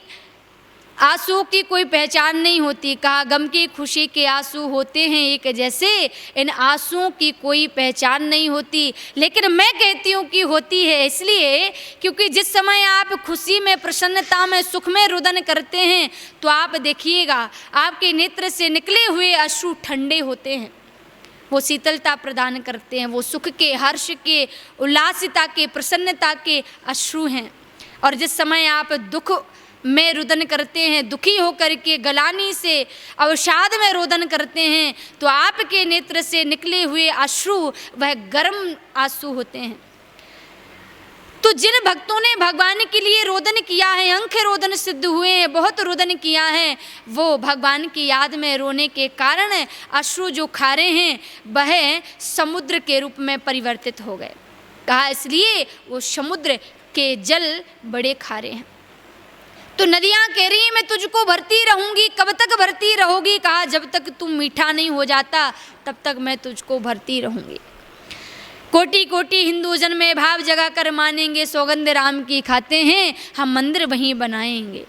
आंसू की कोई पहचान नहीं होती। कहा गम की खुशी के आंसू होते हैं एक जैसे, इन आंसुओं की कोई पहचान नहीं होती। लेकिन मैं कहती हूँ कि होती है, इसलिए क्योंकि जिस समय आप खुशी में, प्रसन्नता में, सुख में रुदन करते हैं तो आप देखिएगा आपके नेत्र से निकले हुए अश्रु ठंडे होते हैं। वो शीतलता प्रदान करते हैं, वो सुख के, हर्ष के, उल्लासिता के, प्रसन्नता के अश्रु हैं। और जिस समय आप दुख में रुदन करते हैं, दुखी होकर के गलानी से अवसाद में रोदन करते हैं, तो आपके नेत्र से निकले हुए अश्रु वह गर्म आंसू होते हैं। तो जिन भक्तों ने भगवान के लिए रोदन किया है, अंक रोदन सिद्ध हुए हैं, बहुत रोदन किया है, वो भगवान की याद में रोने के कारण अश्रु जो खारे हैं वह समुद्र के रूप में परिवर्तित हो गए। कहा इसलिए वो समुद्र के जल बड़े खारे हैं। तो नदियां कह रही हैं मैं तुझको भरती रहूंगी, कब तक भरती रहोगी? कहा जब तक तुम मीठा नहीं हो जाता तब तक मैं तुझको भरती रहूंगी। कोटि कोटि हिंदू जन में भाव जगा कर मानेंगे, सौगंध राम की खाते हैं, हम मंदिर वहीं बनाएंगे।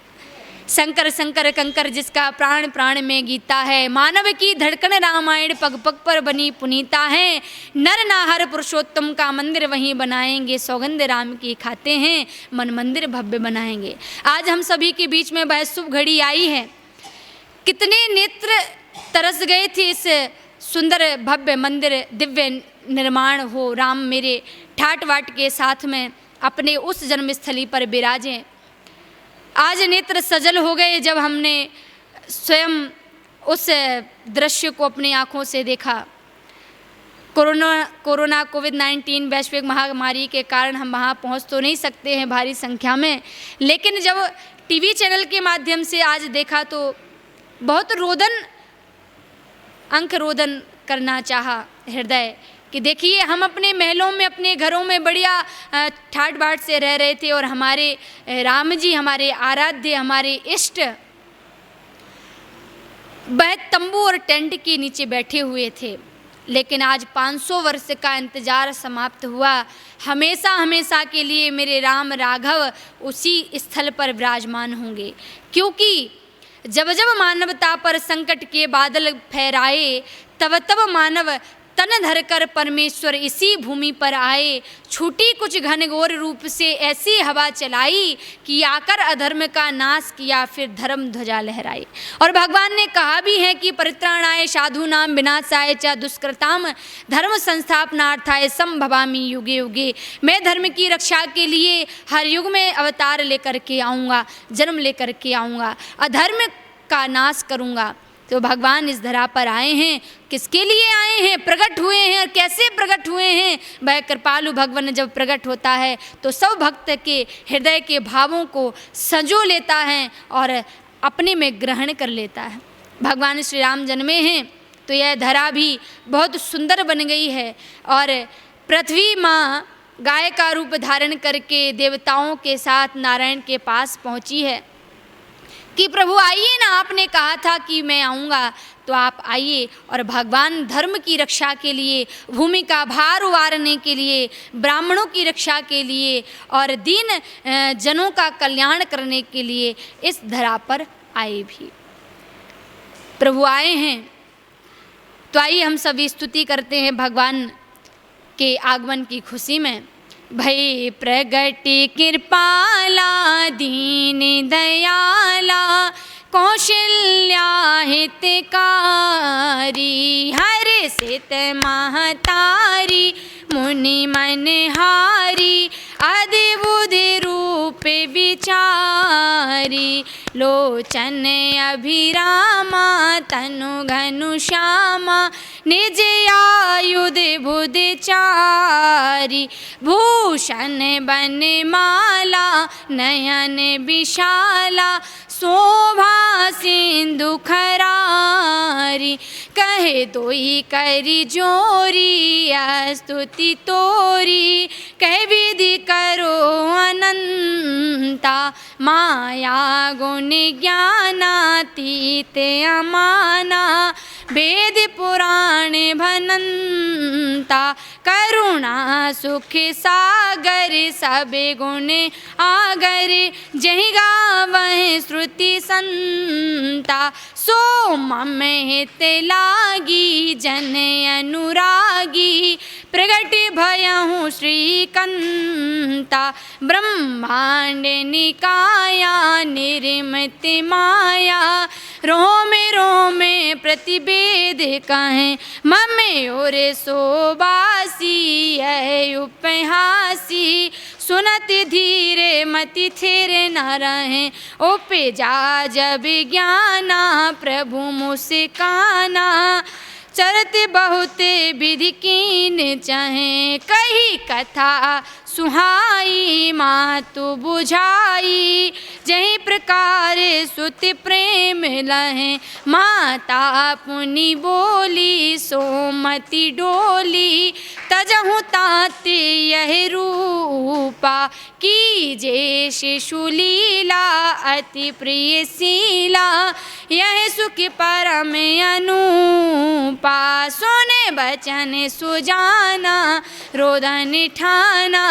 शंकर शंकर कंकर जिसका प्राण प्राण में गीता है, मानव की धड़कन रामायण पग पग पर बनी पुनीता है। नर नाहर पुरुषोत्तम का मंदिर वहीं बनाएंगे, सौगंध राम की खाते हैं, मन मंदिर भव्य बनाएंगे। आज हम सभी के बीच में वह शुभ घड़ी आई है। कितने नेत्र तरस गए थे इस सुंदर भव्य मंदिर दिव्य निर्माण हो, राम मेरे ठाट वाट के साथ में अपने उस जन्मस्थली पर विराजें। आज नेत्र सजल हो गए जब हमने स्वयं उस दृश्य को अपनी आँखों से देखा। कोरोना कोविड-19 वैश्विक महामारी के कारण हम वहाँ पहुँच तो नहीं सकते हैं भारी संख्या में, लेकिन जब टीवी चैनल के माध्यम से आज देखा तो बहुत रोदन, अंक रोदन करना चाहा हृदय कि देखिए हम अपने महलों में, अपने घरों में बढ़िया ठाट बाट से रह रहे थे और हमारे राम जी, हमारे आराध्य, हमारे इष्ट वह तंबू और टेंट के नीचे बैठे हुए थे। लेकिन आज 500 वर्ष का इंतजार समाप्त हुआ। हमेशा हमेशा के लिए मेरे राम राघव उसी स्थल पर विराजमान होंगे, क्योंकि जब जब मानवता पर संकट के बादल फहराए, तब तब मानव तन धरकर परमेश्वर इसी भूमि पर आए। छूटी कुछ घनघोर रूप से ऐसी हवा चलाई कि आकर अधर्म का नाश किया, फिर धर्म ध्वजा लहराई। और भगवान ने कहा भी है कि परित्राणाय साधूनां विनाशाय च दुष्कृताम धर्म संस्थापनार्थाय संभवामि युगे युगे। मैं धर्म की रक्षा के लिए हर युग में अवतार लेकर के आऊँगा, जन्म लेकर के आऊँगा, अधर्म का नाश करूँगा। तो भगवान इस धरा पर आए हैं, किसके लिए आए हैं, प्रकट हुए हैं। और कैसे प्रकट हुए हैं? वह कृपालु भगवान जब प्रकट होता है तो सब भक्त के हृदय के भावों को संजो लेता है और अपने में ग्रहण कर लेता है। भगवान श्री राम जन्मे हैं तो यह धरा भी बहुत सुंदर बन गई है। और पृथ्वी माँ गाय का रूप धारण करके देवताओं के साथ नारायण के पास पहुँची है कि प्रभु आइए ना, आपने कहा था कि मैं आऊँगा तो आप आइए। और भगवान धर्म की रक्षा के लिए, भूमि का भार उबारने के लिए, ब्राह्मणों की रक्षा के लिए और दीन जनों का कल्याण करने के लिए इस धरा पर आए भी। प्रभु आए हैं तो आइए हम सभी स्तुति करते हैं भगवान के आगमन की खुशी में। भई प्रगट कृपाला दीन दयाला कौशल्या हितकारी हर्षित महतारी मुनि मनहारी अद्भुत रूप विचारी लोचन अभिरामा तनु घनु श्यामा निज आयुध बुध चारी भूषण बन माला नयन विशाला शोभा सिंधु खरारी कहे दोई करी जोरी स्तुति तोरी कह विधि करो अनंता माया गुण ज्ञानातीत अमाना वेद पुराण भनंता करुणा सुख सागर सब गुण आगर जहि गावह श्रुति संता सो मम हित लागी जन अनुरागी प्रगट भयहु श्रीकंता ब्रह्मांड निकाया निर्मित माया रोम रोम में प्रतिवेद कहें, ममे ओरे सोबासी यह उपहासी, सुनत धीरे मति थेरे न रहें, ओपे जा जब ज्ञाना प्रभु मुस्काना, चरत बहुत विधि कीन चाहें, कही कथा सुहाई मातु बुझाई, जही प्रकार सुत प्रेम लहें, माता पुनि बोली सोमति डोली, तजहु तात यह रूपा, कीजे शिशु लीला अति प्रिय शीला, यह सुख परम अनूपा, सुने बचन सुजाना रोदन ठाना,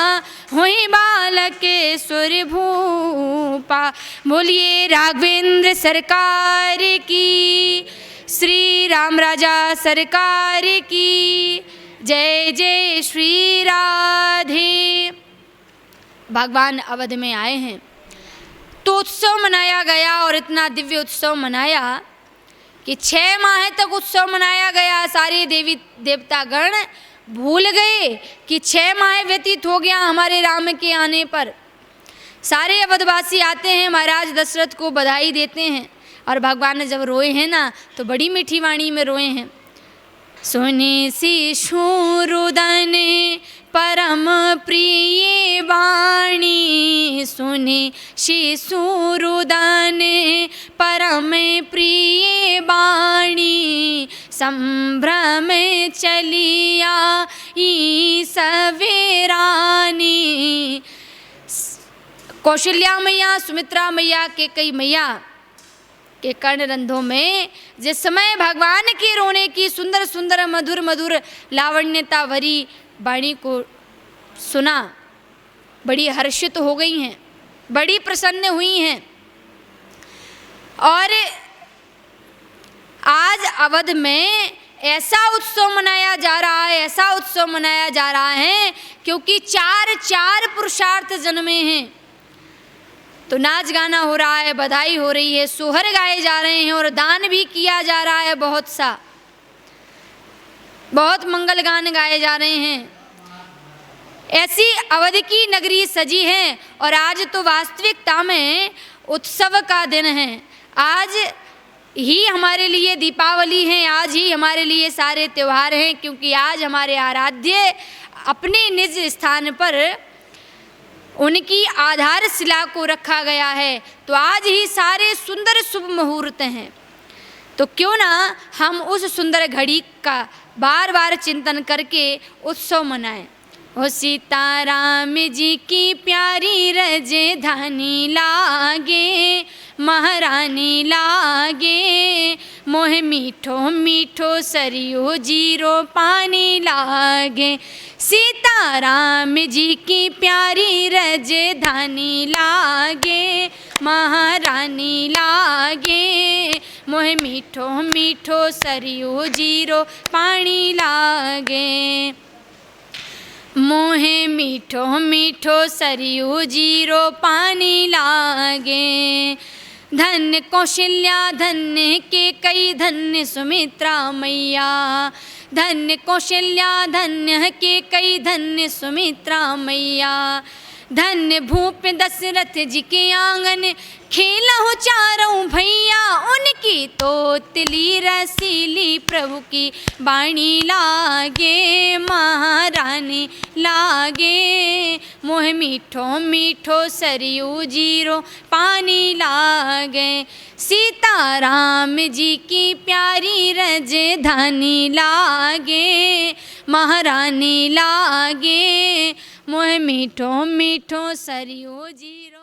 हुई बालक सुर भूपा। बोलिए राघवेंद्र सरकार की, श्री राम राजा सरकार की जय जय श्री राधे। भगवान अवध में आए हैं तो उत्सव मनाया गया, और इतना दिव्य उत्सव मनाया कि 6 माह तक उत्सव मनाया गया। सारे देवी देवता गण भूल गए कि 6 माह व्यतीत हो गया हमारे राम के आने पर। सारे अवधवासी आते हैं, महाराज दशरथ को बधाई देते हैं, और भगवान ने जब रोए हैं ना तो बड़ी मीठी वाणी में रोए हैं। सुने शिशु रुदन परम प्रिय वाणी, सुने शिशु रुदन परम प्रिय वाणी, संभ्रम चलिया ई सवेरानी। कौशल्या मैया, सुमित्रा मैया के कई मैया के कर्ण रंधों में जिस समय भगवान के रोने की सुंदर सुंदर मधुर मधुर लावण्यता भरी वाणी को सुना, बड़ी हर्षित हो गई हैं, बड़ी प्रसन्न हुई हैं। और आज अवध में ऐसा उत्सव मनाया जा रहा है, ऐसा उत्सव मनाया जा रहा है क्योंकि 4 पुरुषार्थ जन्मे हैं। तो नाच गाना हो रहा है, बधाई हो रही है, सोहर गाए जा रहे हैं, और दान भी किया जा रहा है बहुत सा, बहुत मंगल गान गाए जा रहे हैं। ऐसी अवध की नगरी सजी है, और आज तो वास्तविकता में उत्सव का दिन है। आज ही हमारे लिए दीपावली है, आज ही हमारे लिए सारे त्योहार हैं, क्योंकि आज हमारे आराध्य अपने निज स्थान पर उनकी आधारशिला को रखा गया है। तो आज ही सारे सुंदर शुभ मुहूर्त हैं, तो क्यों ना हम उस सुंदर घड़ी का बार बार चिंतन करके उत्सव मनाएं। ओ सीताराम जी की प्यारी राजधानी लागे, महारानी लागे, मोह मीठो मीठो सरयू जीरो पानी लागे। सीताराम जी की प्यारी राजधानी लागे, महारानी लागे, मोह मीठो मीठो सरयू जीरो पानी लागे। मोहे मीठो मीठो सरयू जीरो पानी लागे। धन्य कौशल्या धन्य के कई धन्य सुमित्रा मैया, धन्य कौशल्या धन्य के कई धन्य सुमित्रा मैया। धन्य भूप दशरथ जी के आंगन खेलहु चारों भैया, उनकी तोतली रसीली प्रभु की बाणी लागे, महारानी लागे। मोह मीठो मीठो सरयू जीरो पानी लागे। सीताराम जी की प्यारी राजधानी लागे, महारानी लागे, मोह मीठो मीठो सरयू जीरो।